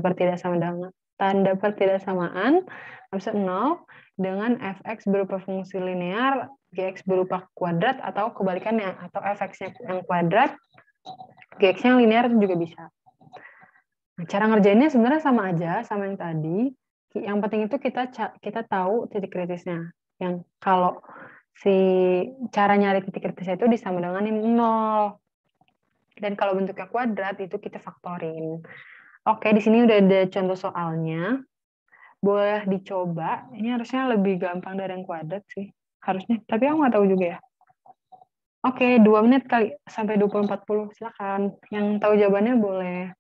pertidaksamaan bisa 0 dengan fx berupa fungsi linear, gx berupa kuadrat, atau kebalikannya, atau fx-nya yang kuadrat, gx-nya yang linear itu juga bisa. Nah, cara ngerjainnya sebenarnya sama aja sama yang tadi. Yang penting itu kita tahu titik kritisnya. Yang kalau si cara nyari titik kritisnya itu disama dengan yang 0. Dan kalau bentuknya kuadrat itu kita faktorin. Oke, di sini udah ada contoh soalnya. Boleh dicoba. Ini harusnya lebih gampang dari yang kuadrat sih. Harusnya. Tapi aku nggak tahu juga ya. Oke, 2 menit kali. Sampai 20-40. Silakan. Yang tahu jawabannya boleh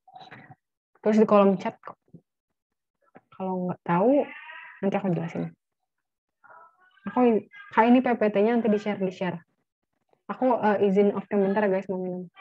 terus di kolom chat kok. Kalau nggak tahu, nanti aku jelasin. Kayak ini PPT-nya nanti di-share. Aku izin off cam bentar guys, mau minum.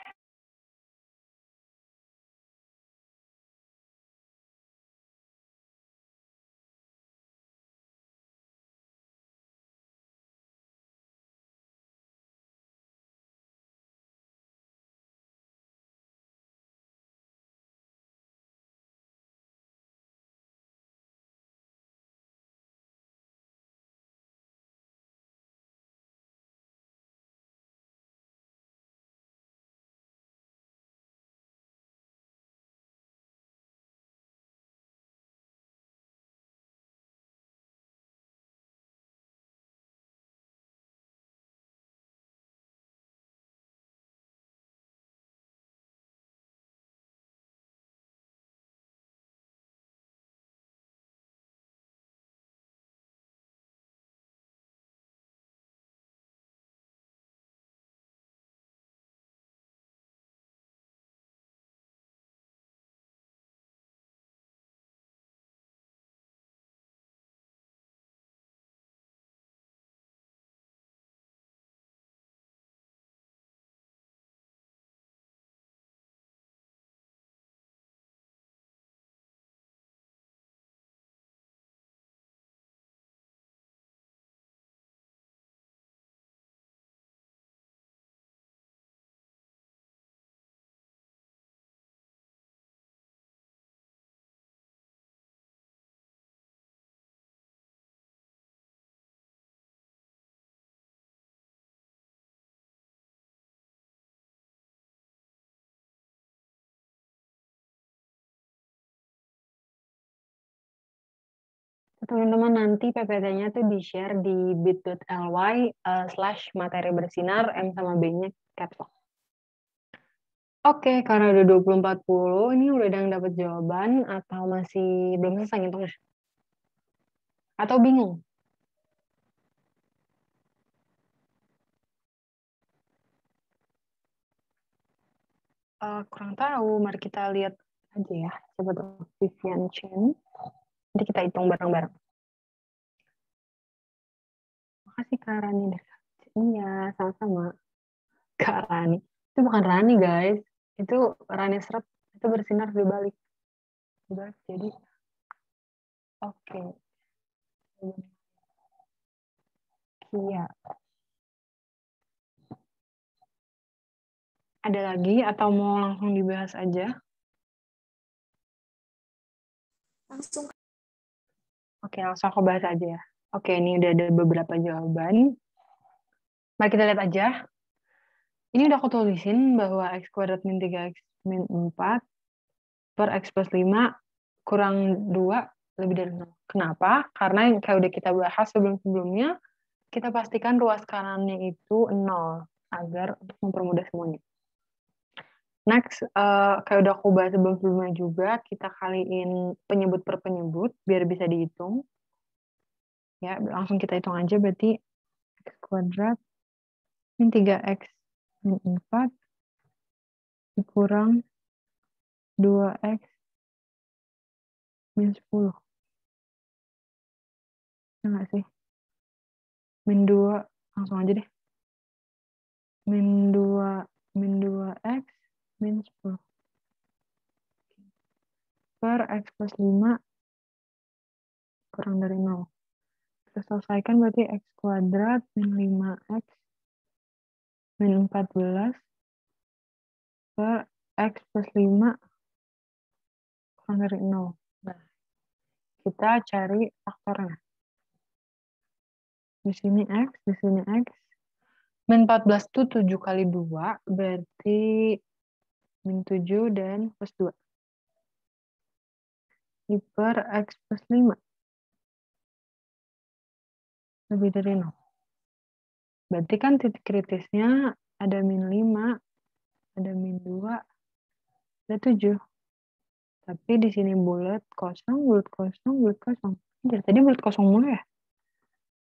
Teman-teman nanti PPT-nya tuh di-share di bit.ly/materi bersinar M sama B-nya caps lock. Oke, karena udah 20-40, ini udah ada yang dapat jawaban atau masih belum selesai ngitungnya? Atau bingung? Kurang tahu, mari kita lihat aja ya. Coba tuh, Vivian Chen. Nanti kita hitung bareng-bareng. Makasih Kak Rani. Iya, sama-sama. Kak Rani. Itu bukan Rani guys. Itu Rani Seret. Itu bersinar dibalik. Jadi, oke. Iya. Ada lagi atau mau langsung dibahas aja? Langsung. Oke, langsung aku bahas aja ya. Oke, ini udah ada beberapa jawaban. Mari kita lihat aja. Ini udah aku tulisin bahwa x kuadrat min 3x min 4 per x plus 5 kurang 2 lebih dari 0. Kenapa? Karena yang kayak udah kita bahas sebelum-sebelumnya, kita pastikan ruas kanannya itu 0 agar untuk mempermudah semuanya. Next, kayak udah aku bahas sebelum-sebelumnya juga, kita kaliin penyebut per penyebut biar bisa dihitung. Ya, langsung kita hitung aja, berarti x kuadrat min 3x min 4 dikurang 2x min 10. Ya nggak sih? Min 2, langsung aja deh. Min 2x min 10. Per x plus 5 kurang dari 0. Kita selesaikan berarti x kuadrat min 5x min 14 per x plus 5 kurang dari 0. Nah, kita cari faktornya. Di sini x, di sini x. Min 14 itu 7 kali 2, berarti min 7 dan plus 2. Di per x plus 5. Lebih dari 0. Berarti kan titik kritisnya ada min 5, ada min 2, ada 7. Tapi di sini bulat kosong, bulat kosong, bulat kosong. Jadi tadi bulat kosong mulu ya?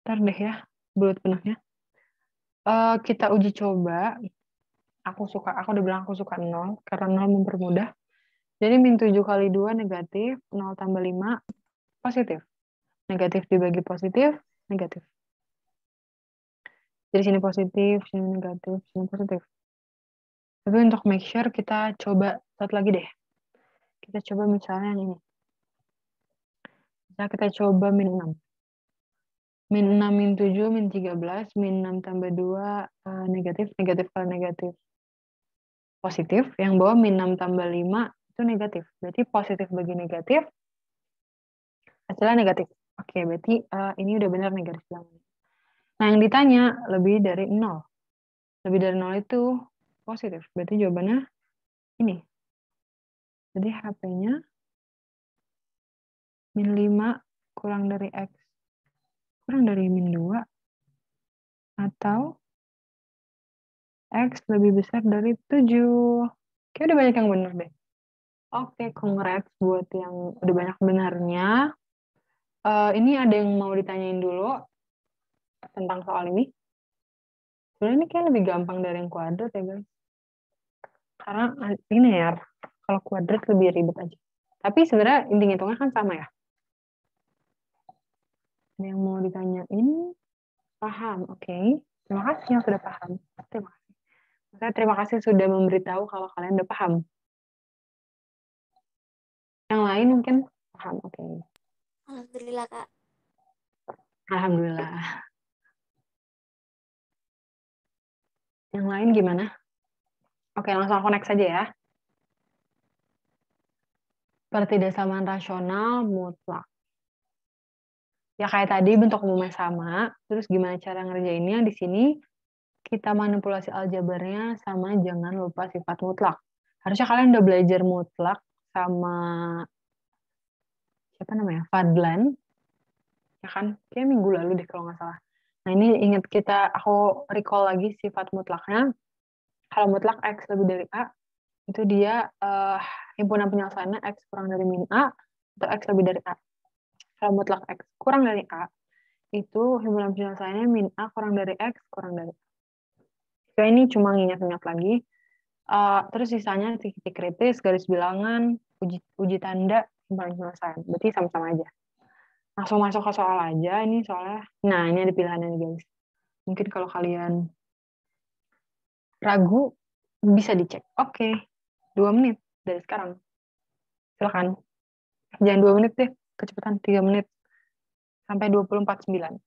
Ntar deh ya, bulat penuhnya. Kita uji coba. Aku udah bilang aku suka 0, karena 0 mempermudah. Jadi min 7 kali 2 negatif, 0 tambah 5 positif. Negatif dibagi positif, negatif. Jadi sini positif, sini negatif, sini positif. Tapi untuk make sure kita coba satu lagi deh. Kita coba misalnya yang ini. Misalnya kita coba min 6. Min 6, min 7, min 13, min 6 tambah 2, negatif, negatif kali negatif. Positif, yang bawah min 6 tambah 5 itu negatif. Berarti positif bagi negatif, hasilnya negatif. Oke, berarti ini udah benar nih garis bilangannya. Nah, yang ditanya lebih dari 0. Lebih dari 0 itu positif. Berarti jawabannya ini. Jadi HP-nya min 5 kurang dari X kurang dari min 2 atau X lebih besar dari 7. Kayaknya udah banyak yang benar deh. Oke, congrats buat yang udah banyak benarnya. Ini ada yang mau ditanyain dulu tentang soal ini. Sebenarnya ini kayak lebih gampang dari yang kuadrat ya guys. Karena linear. Kalau kuadrat lebih ribet aja. Tapi sebenarnya hitung-hitungnya kan sama ya. Ada yang mau ditanyain? Paham, oke. Terima kasih yang sudah paham. Terima kasih. Terima kasih sudah memberitahu kalau kalian udah paham. Yang lain mungkin paham, oke. Alhamdulillah, Kak. Alhamdulillah. Yang lain gimana? Oke, langsung aku next saja ya. Pertidaksamaan rasional mutlak. Ya kayak tadi bentuk umumnya sama, terus gimana cara ngerjainnya di sini kita manipulasi aljabarnya sama jangan lupa sifat mutlak. Harusnya kalian udah belajar mutlak sama siapa namanya? Fadlan. Ya kan? Kayak minggu lalu deh kalau nggak salah. Nah, ini ingat aku recall lagi sifat mutlaknya. Kalau mutlak X lebih dari A, itu dia himpunan penyelesaiannya X kurang dari min A, atau X lebih dari A. Kalau mutlak X kurang dari A, itu himpunan penyelesaiannya min A kurang dari X kurang dari A. So, ini cuma ngingat-ingat lagi. Terus sisanya titik kritis, garis bilangan, uji tanda, himpunan penyelesaian. Berarti sama-sama aja. Langsung masuk ke soal aja. Ini soalnya, nah ini ada pilihannya nih guys. Mungkin kalau kalian ragu, bisa dicek. Oke, 2 menit dari sekarang. Silakan. Jangan 2 menit deh, kecepatan 3 menit. Sampai 24:09.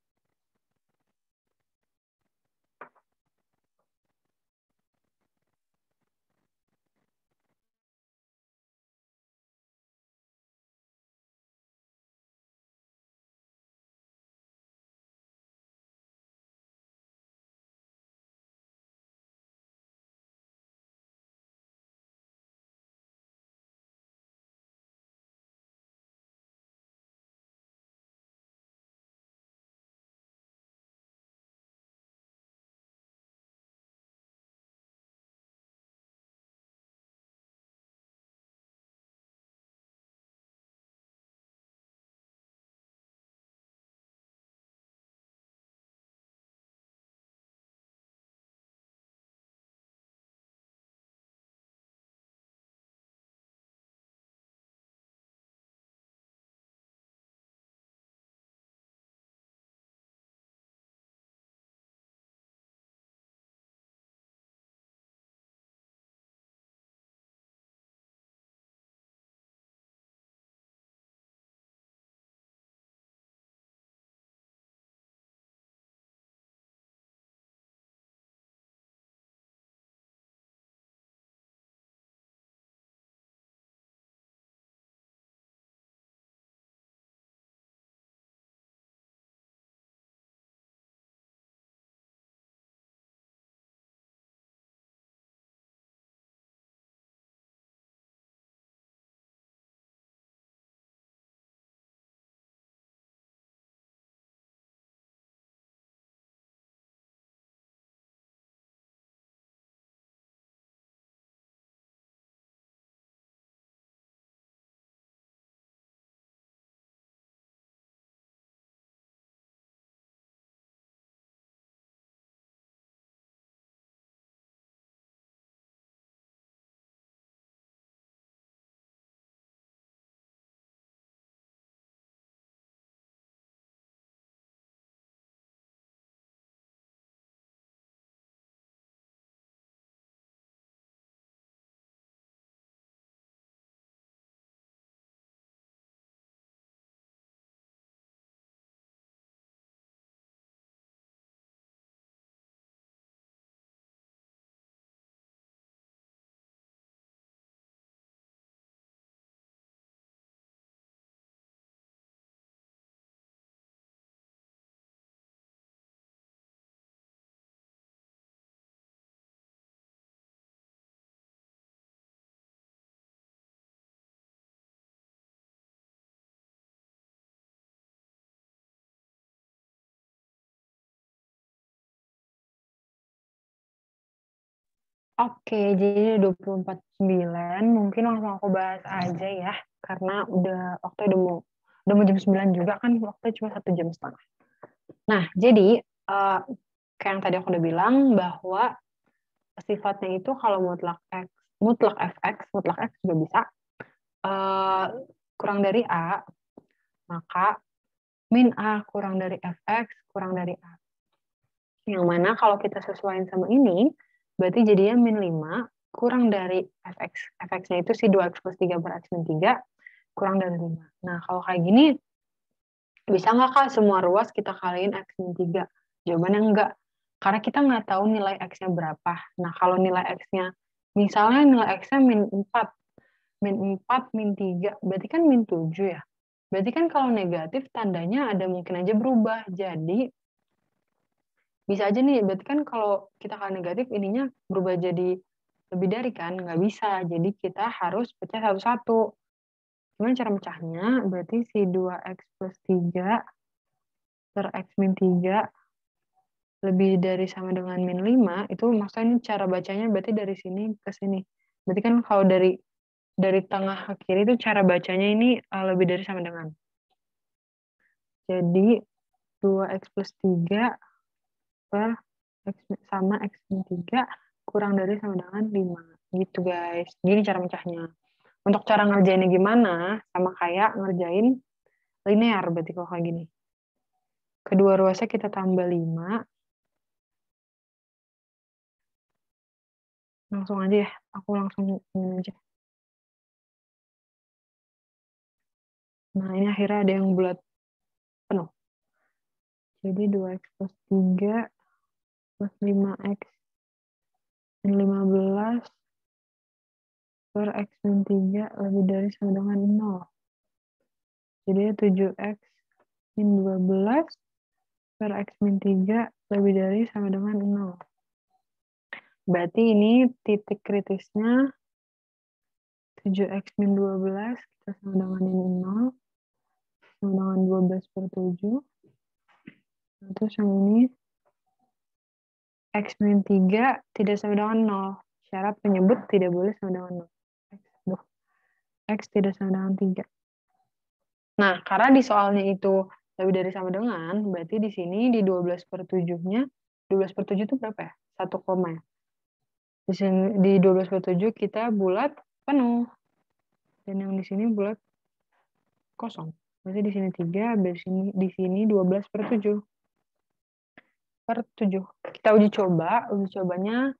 Oke, jadi 24/9 mungkin langsung aku bahas aja ya, karena udah mau jam 9 juga kan, waktu cuma 1,5 jam. Nah, jadi kayak yang tadi aku udah bilang bahwa sifatnya itu kalau mutlak fx juga bisa eh, kurang dari a, maka min a kurang dari fx kurang dari a. Yang mana kalau kita sesuaiin sama ini, berarti jadinya min 5 kurang dari fx. Fx-nya itu si 2x plus 3 per x min 3 kurang dari 5. Nah, kalau kayak gini, bisa nggak Kak semua ruas kita kaliin x min 3? Jawabannya enggak. Karena kita nggak tahu nilai x-nya berapa. Nah, kalau nilai x-nya, misalnya nilai x-nya min 4, min 3, berarti kan min 7 ya. Berarti kan kalau negatif tandanya ada mungkin aja berubah. Jadi, bisa aja nih, berarti kan kalau kita kali negatif ininya berubah jadi lebih dari kan, nggak bisa. Jadi kita harus pecah satu-satu. Cuman cara pecahnya berarti si 2x plus 3 per x min 3 lebih dari sama dengan min 5, itu maksudnya ini cara bacanya berarti dari sini ke sini. Berarti kan kalau dari tengah ke kiri itu cara bacanya ini lebih dari sama dengan. Jadi 2x plus 3 per sama x min 3 kurang dari sama dengan 5. Gitu guys. Gini cara mecahnya. Untuk cara ngerjainnya gimana? Sama kayak ngerjain linear berarti kalau kayak gini. Kedua ruasnya kita tambah 5. Langsung aja ya. Aku langsung ingin aja. Nah, ini akhirnya ada yang bulat penuh. Jadi 2x plus 3 plus 5x min 15 per x min 3 lebih dari sama dengan 0. Jadi 7x min 12 per x min 3 lebih dari sama dengan 0. Berarti ini titik kritisnya 7x min 12 kita sama dengan ini 0. Sama dengan 12 per 7. Nah, terus yang ini x min 3 tidak sama dengan 0. Syarat penyebut tidak boleh sama dengan 0. X tidak sama dengan 3. Nah, karena di soalnya itu lebih dari sama dengan, berarti di sini di 12 per 7-nya, 12 per 7 itu berapa ya? 1 koma ya. Di sini di 12 per 7 kita bulat penuh. Dan yang di sini bulat kosong. Berarti di sini 3, di sini 12 per 7. Per 7. Kita uji coba, uji cobanya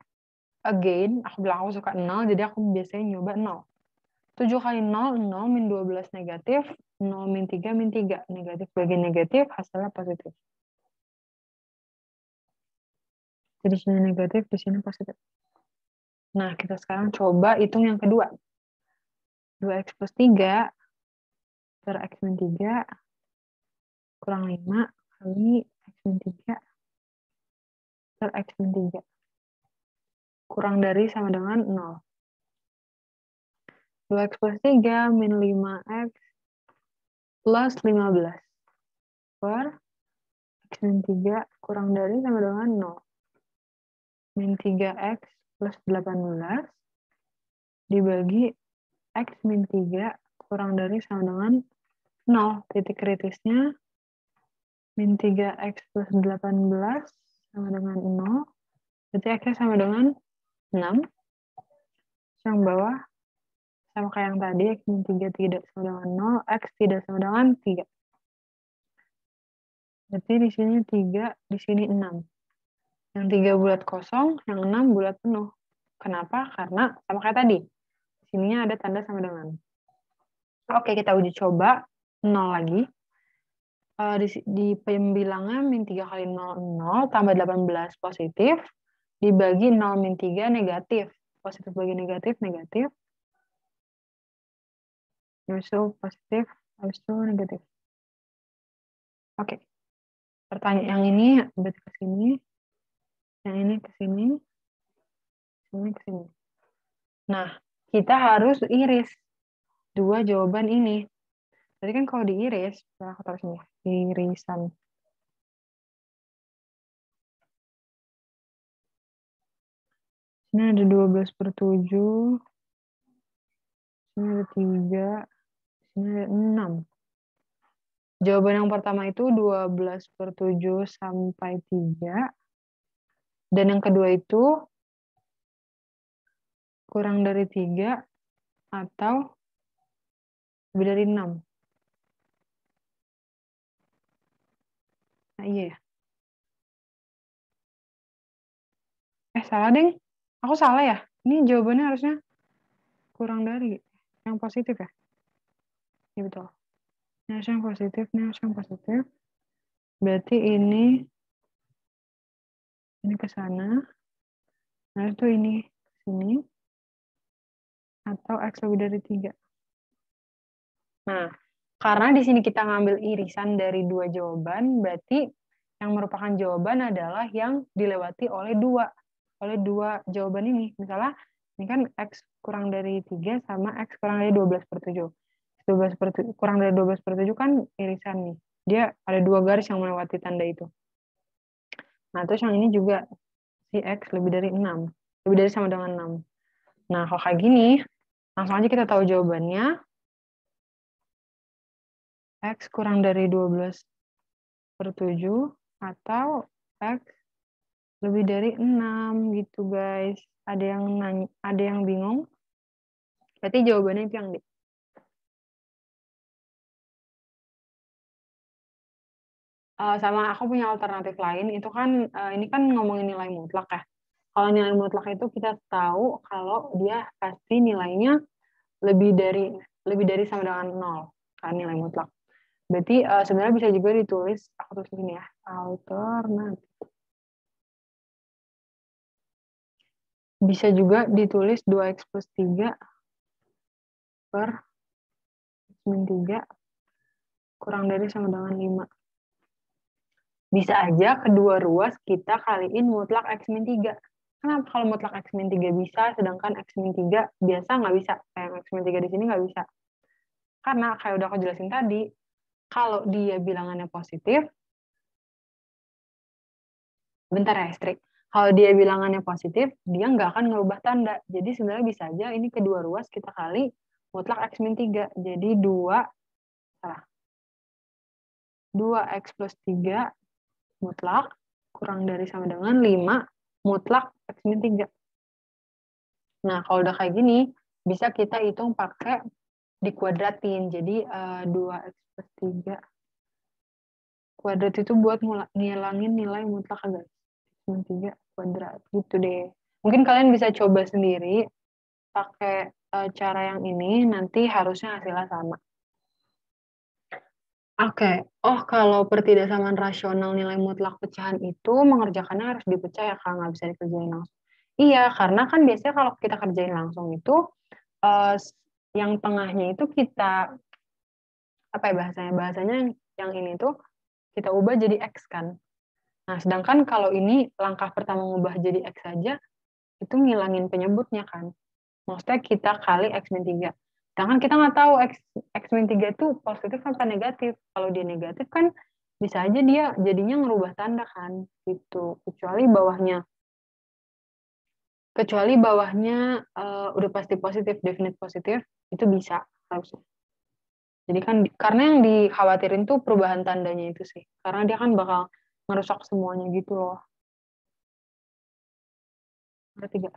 again, aku bilang aku suka 0, jadi aku biasanya nyoba 0. 7 kali 0, 0 min 12 negatif, 0 min 3 min 3. Negatif bagi negatif, hasilnya positif. Jadi di sini negatif, di sini positif. Nah, kita sekarang coba hitung yang kedua. 2x plus 3 per x min 3 kurang 5 kali x min 3 per x min 3. Kurang dari sama dengan 0. 2x plus 3 min 5x plus 15 per x min 3 kurang dari sama dengan 0. Min 3x plus 18 dibagi x min 3 kurang dari sama dengan 0. Titik kritisnya min 3x plus 18 sama dengan 0. Berarti x sama dengan 6. Yang bawah sama kayak yang tadi, x min 3 tidak sama dengan 0, x tidak sama dengan 3. Berarti di sini 3, di sini 6. Yang 3 bulat kosong, yang 6 bulat penuh. Kenapa? Karena sama kayak tadi. Di sininya ada tanda sama dengan. Oke, kita uji coba 0 lagi. Di pembilangnya min 3 kali 0, 0, tambah 18 positif, dibagi 0 min 3 negatif. Positif bagi negatif, negatif. Habis itu positif, habis itu negatif. Oke. Pertanyaan yang ini berarti ke sini. Yang ini ke sini. Ini ke sini. Nah, kita harus iris dua jawaban ini. Jadi kan kalau diiris, aku taruh sini, irisan. Ini ada 12/7. Sini ada 3. Sini ada 6. Jawaban yang pertama itu 12/7 sampai 3. Dan yang kedua itu kurang dari 3 atau lebih dari 6. Nah, iya ya. Salah deng. Aku salah ya? Ini jawabannya harusnya kurang dari yang positif ya? Iya betul. Ini harusnya yang positif, ini harusnya yang positif. Berarti ini ke sana. Nah, itu ini ke sini. Atau X lebih dari 3. Nah, karena di sini kita ngambil irisan dari dua jawaban, berarti yang merupakan jawaban adalah yang dilewati oleh dua jawaban ini. Misalnya, ini kan X kurang dari 3 sama X kurang dari 12/7. Kurang dari 12/7 kan irisan nih. Dia ada dua garis yang melewati tanda itu. Nah, terus yang ini juga si X lebih dari 6. Lebih dari sama dengan 6. Nah, kalau kayak gini, langsung aja kita tahu jawabannya. X kurang dari 12/7 atau X lebih dari 6 gitu guys. Ada yang nanya, ada yang bingung? Berarti jawabannya itu yang D. Sama aku punya alternatif lain, itu kan ini kan ngomongin nilai mutlak ya. Kalau nilai mutlak itu kita tahu kalau dia pasti nilainya lebih dari sama dengan 0 kan nilai mutlak. Berarti sebenarnya bisa juga ditulis, aku tulis di sini ya, alternatif. Bisa juga ditulis 2X plus 3 per X min 3 kurang dari sama dengan 5. Bisa aja kedua ruas kita kaliin mutlak X min 3. Kenapa kalau mutlak X min 3 bisa, sedangkan X min 3 biasa nggak bisa? Kayak X min 3 di sini nggak bisa. Karena kayak udah aku jelasin tadi, kalau dia bilangannya positif, bentar ya, Strik. Kalau dia bilangannya positif, dia nggak akan ngerubah tanda. Jadi sebenarnya bisa aja ini kedua ruas kita kali mutlak X min 3. Jadi 2X plus 3 mutlak kurang dari sama dengan 5 mutlak X min 3. Nah, kalau udah kayak gini, bisa kita hitung pakai dikuadratin. Jadi 2X plus 3 kuadrat itu buat ngilangin nilai mutlak guys. X min 3 kuadrat gitu deh. Mungkin kalian bisa coba sendiri pakai cara yang ini, nanti harusnya hasilnya sama. Oke, kalau pertidaksamaan rasional nilai mutlak pecahan itu mengerjakannya harus dipecah ya, Kak, nggak bisa dikerjain langsung. Iya, karena kan biasanya kalau kita kerjain langsung itu, eh, yang tengahnya itu kita, apa ya bahasanya? Bahasanya yang ini tuh kita ubah jadi X kan. Nah, sedangkan kalau ini langkah pertama ngubah jadi X saja, itu ngilangin penyebutnya kan. Maksudnya kita kali X min 3. Sedangkan kita nggak tahu X min 3 itu positif apa negatif. Kalau dia negatif kan bisa aja dia jadinya ngerubah tanda kan. Gitu. Kecuali bawahnya udah pasti positif, definite positif, itu bisa harusnya. Jadi kan karena yang dikhawatirin tuh perubahan tandanya itu sih. Karena dia kan bakal ngerusak semuanya gitu loh. Berarti gak?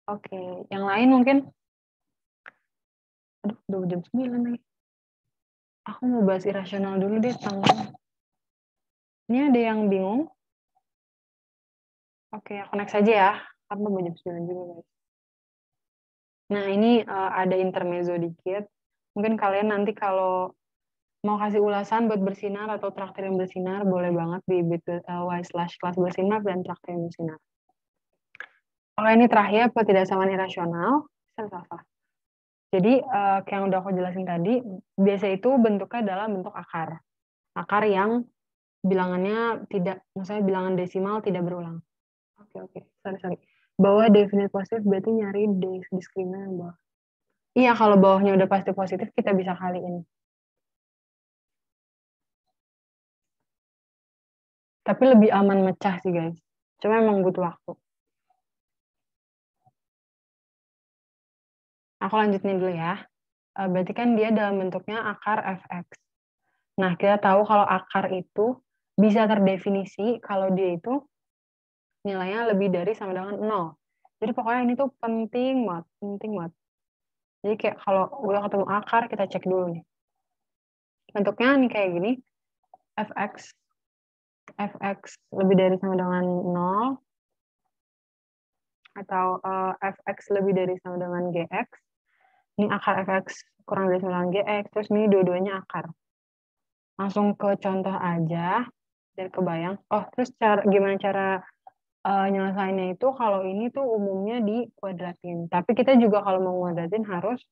Oke, yang lain mungkin. Aduh, udah jam 9 nih. Aku mau bahas irasional dulu deh tanggal. Ini ada yang bingung? Oke, aku next aja ya. Karena mau jam 9 juga, guys. Nah, ini ada intermezzo dikit. Mungkin kalian nanti kalau mau kasih ulasan buat bersinar atau traktir yang bersinar, boleh banget di bit.ly/kelas bersinar dan traktir yang bersinar. Oke, ini terakhir pertidaksamaan irasional. Salah. Jadi, kayak yang udah aku jelasin tadi, biasa itu bentuknya dalam bentuk akar. Akar yang bilangannya tidak, maksudnya bilangan desimal tidak berulang. Oke. Sorry. Bawah definite positif berarti nyari diskriminan yang bawah. Iya, kalau bawahnya udah pasti positif, kita bisa kaliin. Tapi lebih aman mecah sih, guys. Cuma emang butuh waktu. Aku lanjutin dulu ya. Berarti kan dia dalam bentuknya akar fx. Nah, kita tahu kalau akar itu bisa terdefinisi kalau dia itu nilainya lebih dari sama dengan 0. Jadi pokoknya ini tuh penting banget, penting banget. Jadi kayak kalau udah ketemu akar, kita cek dulu nih. Bentuknya nih kayak gini, fx lebih dari sama dengan 0, atau fx lebih dari sama dengan gx. Ini akar fx kurang dari sama dengan gx, terus ini dua-duanya akar. Langsung ke contoh aja, biar kebayang. Oh, terus gimana cara nyelesainnya itu, kalau ini tuh umumnya dikuadratin. Tapi kita juga kalau mau kuadratin harus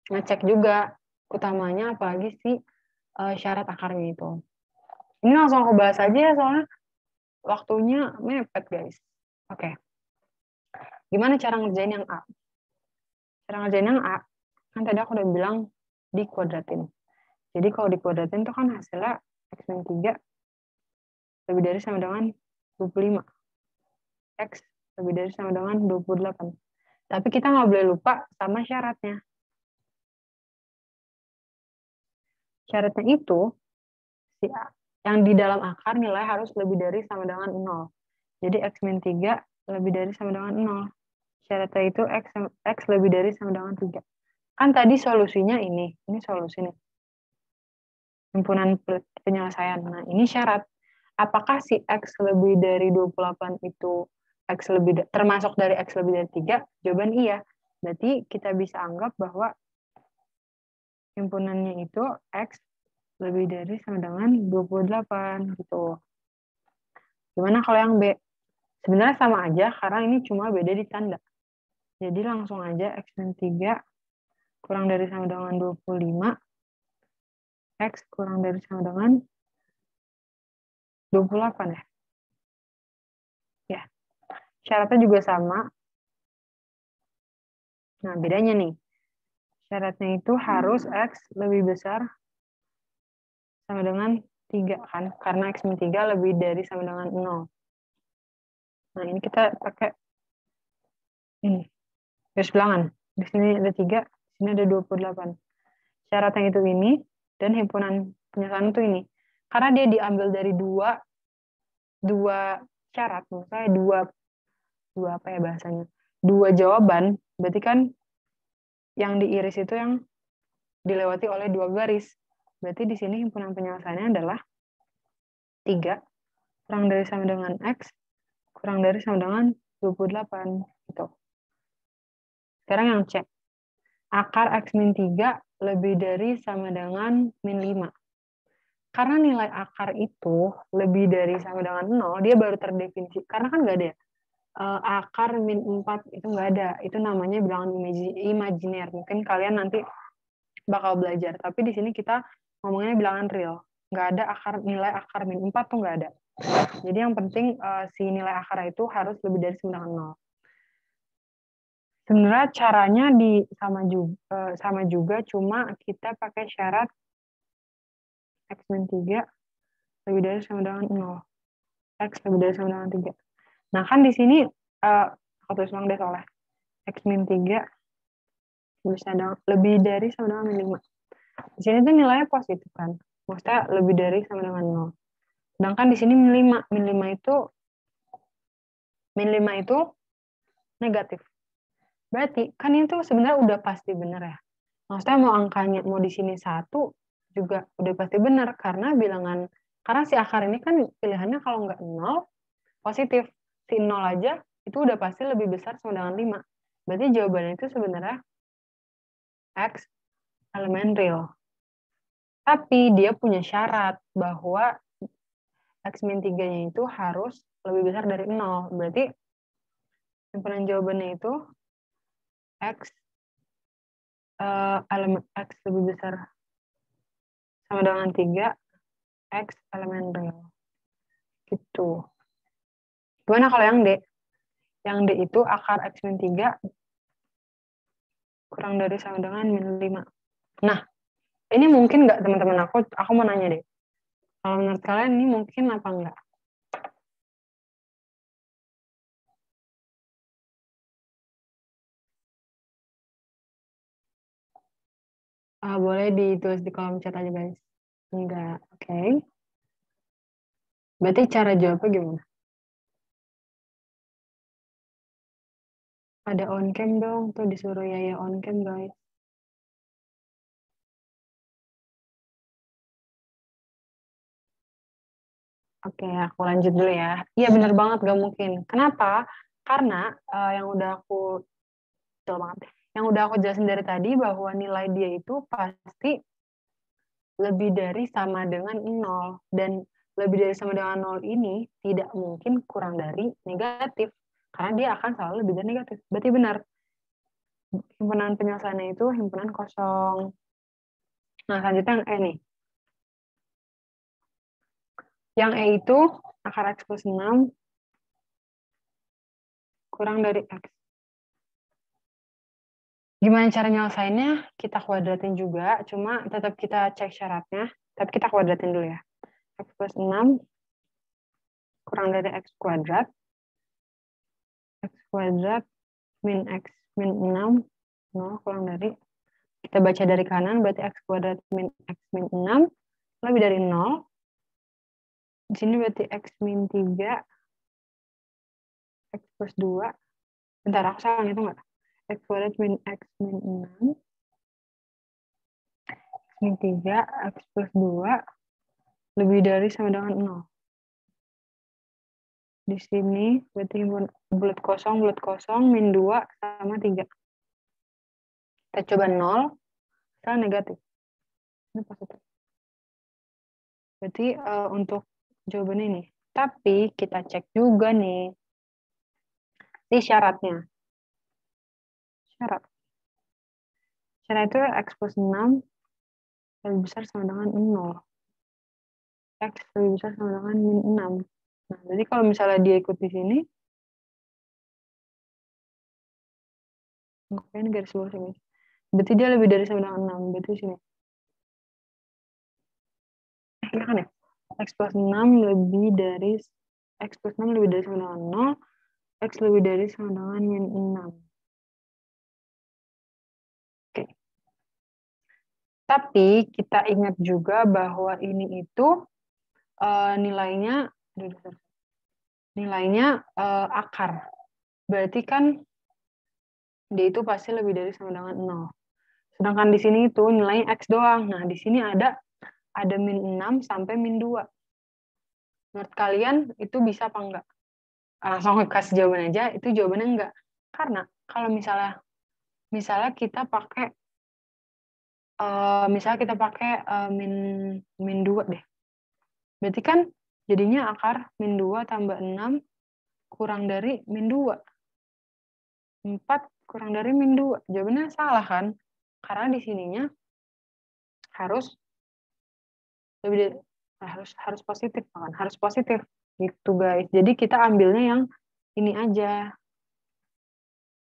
ngecek juga utamanya apalagi si syarat akarnya itu. Ini langsung aku bahas aja ya, soalnya waktunya mepet, guys. Oke. Gimana cara ngerjain yang A? Cara ngerjain yang A, kan tadi aku udah bilang dikuadratin. Jadi kalau dikuadratin tuh kan hasilnya x min 3 lebih dari sama dengan 25. X lebih dari sama dengan 28. Tapi kita nggak boleh lupa sama syaratnya. Syaratnya itu, si A, yang di dalam akar nilai harus lebih dari sama dengan 0. Jadi x min 3 lebih dari sama dengan 0. Syaratnya itu x lebih dari sama dengan 3. Kan tadi solusinya ini solusi nih. Himpunan penyelesaian. Nah, ini syarat. Apakah si x lebih dari 28 itu termasuk dari x lebih dari 3? Jawaban iya. Berarti kita bisa anggap bahwa himpunannya itu x lebih dari sama dengan 28 gitu. Gimana kalau yang B? Sebenarnya sama aja karena ini cuma beda di tanda. Jadi langsung aja x min 3 kurang dari sama dengan 25, x kurang dari sama dengan 28 ya. Ya, syaratnya juga sama. Nah, bedanya nih. Syaratnya itu harus x lebih besar sama dengan 3 kan, karena x min 3 lebih dari sama dengan 0. Nah, ini kita pakai ini garis bilangan. Di sini ada 3, di sini ada 28. Syaratnya itu ini, dan himpunan penyelesaian itu ini. Karena dia diambil dari dua syarat, misalnya dua apa ya bahasanya? Dua jawaban, berarti kan yang diiris itu yang dilewati oleh dua garis. Berarti di sini himpunan penyelesaiannya adalah 3 kurang dari sama dengan x kurang dari sama dengan 28 gitu. Sekarang yang C. Akar x min 3 lebih dari sama dengan min 5. Karena nilai akar itu lebih dari sama dengan 0, dia baru terdefinisi. Karena kan nggak ada ya. Akar min 4 itu nggak ada. Itu namanya bilangan imajiner. Mungkin kalian nanti bakal belajar. Tapi di sini kita ngomongnya bilangan real. Nggak ada nilai akar min 4 tuh nggak ada. Jadi yang penting si nilai akar itu harus lebih dari sama dengan 0. Sebenarnya caranya sama juga, cuma kita pakai syarat x min 3 lebih dari sama dengan 0. X lebih dari sama dengan 3. Nah, kan di sini aku tulis ulang deh soalnya. X min 3 bisa lebih dari sama dengan min 5. Di sini tuh nilainya positif kan. Maksudnya lebih dari sama dengan 0. Sedangkan di sini min 5. Min 5 itu negatif. Berarti kan itu sebenarnya udah pasti benar ya. Maksudnya mau angkanya mau di sini 1 juga udah pasti benar karena si akar ini kan pilihannya kalau nggak 0 positif. Si 0 aja itu udah pasti lebih besar sama dengan 5. Berarti jawabannya itu sebenarnya x elemen real. Tapi dia punya syarat bahwa x min 3-nya itu harus lebih besar dari 0. Berarti himpunan jawabannya itu x elemen x lebih besar sama dengan 3, x elemen real. Gitu. Gimana kalau yang D? Yang D itu akar x min 3 kurang dari sama dengan min 5. Nah, ini mungkin nggak teman-teman aku mau nanya deh. Kalau menurut kalian ini mungkin apa enggak? Boleh ditulis di kolom chat aja, guys. Enggak, oke. Berarti cara jawabnya gimana? Ada on cam dong, tuh disuruh ya on cam, guys. Oke, aku lanjut dulu ya. Iya bener banget, gak mungkin. Kenapa? Karena yang udah aku, betul banget. Yang udah aku jelasin dari tadi bahwa nilai dia itu pasti lebih dari sama dengan 0. Dan lebih dari sama dengan 0 ini tidak mungkin kurang dari negatif. Karena dia akan selalu lebih dari negatif. Berarti benar. Himpunan penyelesaiannya itu himpunan kosong. Nah, selanjutnya yang E nih. Yang E itu akar X plus 6 kurang dari X. Gimana cara nyelesainnya? Kita kuadratin juga, cuma tetap kita cek syaratnya. Tapi kita kuadratin dulu ya. X plus 6 kurang dari X kuadrat. X kuadrat min X min 6. 0 kurang dari. Kita baca dari kanan, berarti X kuadrat min X min 6. Lebih dari 0. Di sini berarti X min 3. X plus 2. Bentar, aku salah itu nggak? X kuadrat min X min 6. X min 3. X plus 2. Lebih dari sama dengan 0. Di sini berarti bulat kosong, min 2 sama 3. Kita coba 0, sama negatif. Ini positif. Berarti untuk jawaban ini. Tapi kita cek juga nih. Di syaratnya. Syarat. Syarat itu X plus 6 lebih besar sama dengan 0. X lebih besar sama dengan min 6. Nah, jadi kalau misalnya dia ikut di sini, ngapain garis lurus ini? Berarti dia lebih dari sama dengan 6. Berarti di sini. Iya kan ya? X plus 6 lebih dari X plus 6 lebih dari sama dengan 0. X lebih dari sama dengan min 6. Oke. Tapi kita ingat juga bahwa ini itu nilainya akar. Berarti kan dia itu pasti lebih dari sama dengan 0. Sedangkan di sini itu nilainya X doang. Nah, di sini ada min 6 sampai min 2. Menurut kalian itu bisa apa enggak? Langsung kasih jawaban aja, itu jawabannya enggak. Karena kalau misalnya kita pakai min 2 deh. Berarti kan jadinya akar min 2 tambah 6 kurang dari min 2. 4 kurang dari min 2. Jawabannya salah kan? Karena di sininya harus lebih dari, harus positif kan? Harus positif gitu guys. Jadi kita ambilnya yang ini aja.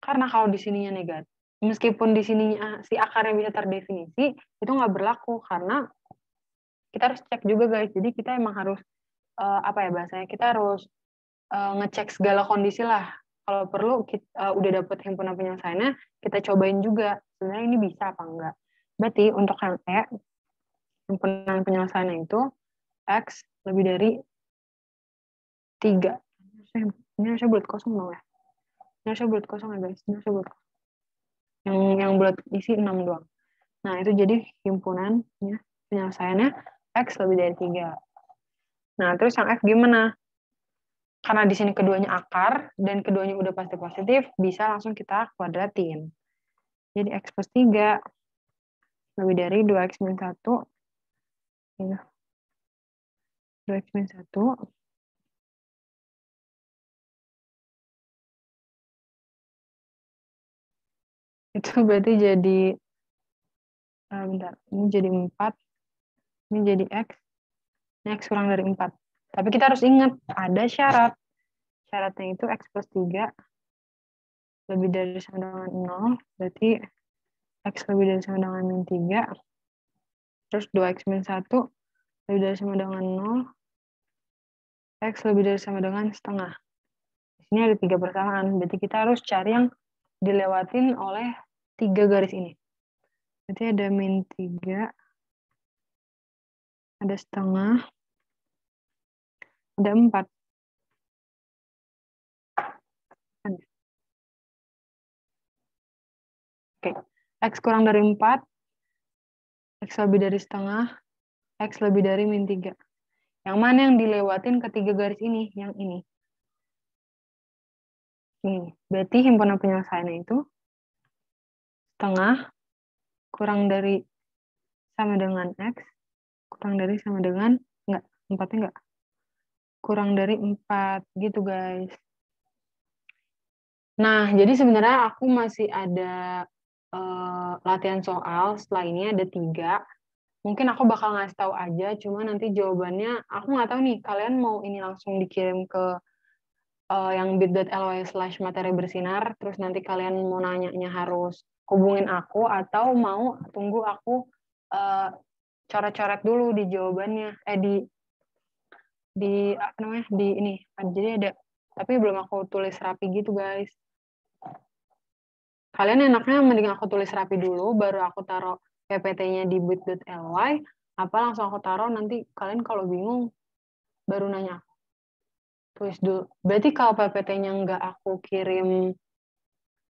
Karena kalau di sininya negatif, meskipun di sininya si akarnya bisa terdefinisi, itu nggak berlaku karena kita harus cek juga guys. Jadi kita emang harus apa ya bahasanya? Kita harus ngecek segala kondisi lah. Kalau perlu kita udah dapet himpunan penyelesaiannya, kita cobain juga sebenarnya ini bisa apa enggak. Berarti untuk yang E, himpunan penyelesaiannya itu X lebih dari 3. Ini harusnya bulat kosong dong ya. Ini harusnya bulat kosong ya guys. Ini harusnya bulat kosong. Yang bulat isi 6 doang. Nah, itu jadi himpunannya penyelesaiannya X lebih dari 3. Nah, terus yang F gimana? Karena di sini keduanya akar dan keduanya udah pasti positif, bisa langsung kita kuadratin. Jadi X plus 3 lebih dari 2X min 1. 2X min 1. Itu berarti jadi, bentar, ini jadi 4. Ini jadi X. Ini X kurang dari 4. Tapi kita harus ingat, ada syarat. Syaratnya itu X plus 3 lebih dari sama dengan 0. Berarti X lebih dari sama dengan min 3. Terus 2X min 1 lebih dari sama dengan 0. X lebih dari sama dengan setengah. Di sini ada 3 persamaan. Berarti kita harus cari yang dilewatin oleh 3 garis ini. Berarti ada min 3, ada setengah, ada 4. Oke, X kurang dari 4, X lebih dari setengah, X lebih dari min 3. Yang mana yang dilewatin ketiga garis ini? Yang ini. Ini. Berarti himpunan penyelesaiannya itu setengah kurang dari sama dengan X, kurang dari sama dengan, enggak, 4-nya enggak. Kurang dari 4, gitu guys. Nah, jadi sebenarnya aku masih ada latihan soal, setelah ini ada 3. Mungkin aku bakal ngasih tahu aja, cuma nanti jawabannya, aku nggak tahu nih, kalian mau ini langsung dikirim ke yang bit.ly/materi bersinar, terus nanti kalian mau nanyanya harus hubungin aku, atau mau tunggu aku uh, coret-coret dulu di jawabannya, di apa namanya, di ini. Jadi ada, tapi belum aku tulis rapi gitu guys. Kalian enaknya mending aku tulis rapi dulu, baru aku taruh PPT-nya di bit.ly, apa langsung aku taruh, nanti kalian kalau bingung baru nanya aku. Tulis dulu. Berarti kalau PPT-nya nggak aku kirim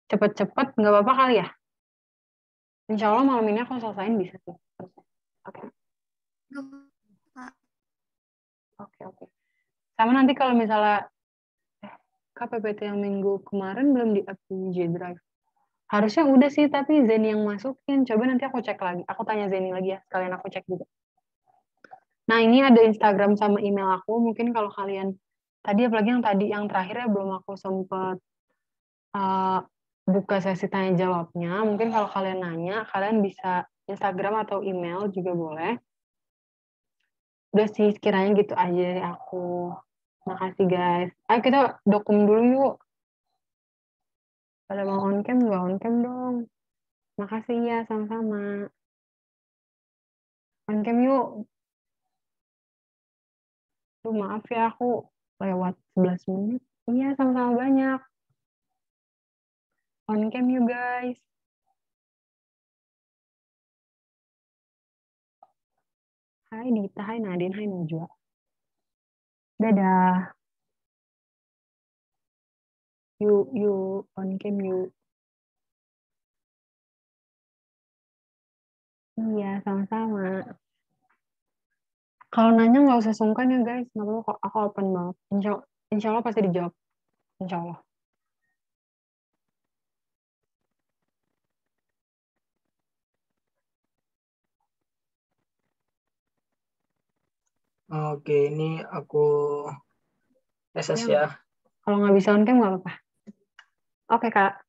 cepet-cepet, nggak apa-apa kali ya? Insya Allah malam ini aku selesaiin bisa sih. Oke, Kak. oke. Sama nanti kalau misalnya, Kak PPT yang minggu kemarin belum di-up di G Drive. Harusnya udah sih, tapi Zeni yang masukin. Coba nanti aku cek lagi. Aku tanya Zeni lagi ya, sekalian aku cek juga. Nah, ini ada Instagram sama email aku. Mungkin kalau kalian, tadi apalagi yang terakhir ya belum aku sempet uh, buka sesi tanya jawabnya. Mungkin kalau kalian nanya, kalian bisa Instagram atau email juga boleh. Udah sih, sekiranya gitu aja dari aku. Makasih guys. Ayo kita dokum dulu yuk. Pada mau on cam, nggak on cam dong. Makasih ya, sama-sama. On cam yuk. Duh, maaf ya, aku lewat 11 menit. Iya, sama-sama banyak. On cam you guys. Hai Dita, hai Nadine, hai Najwa. Dadah. Yuk, on cam yuk. Iya, sama-sama. Kalau nanya nggak usah sungkan ya guys, nggak apa-apa kok. Aku open banget. Insya Allah pasti dijawab. Insya Allah. Oke, ini aku SS Ya, ya. kalau nggak bisa on cam nggak apa-apa. Oke Kak.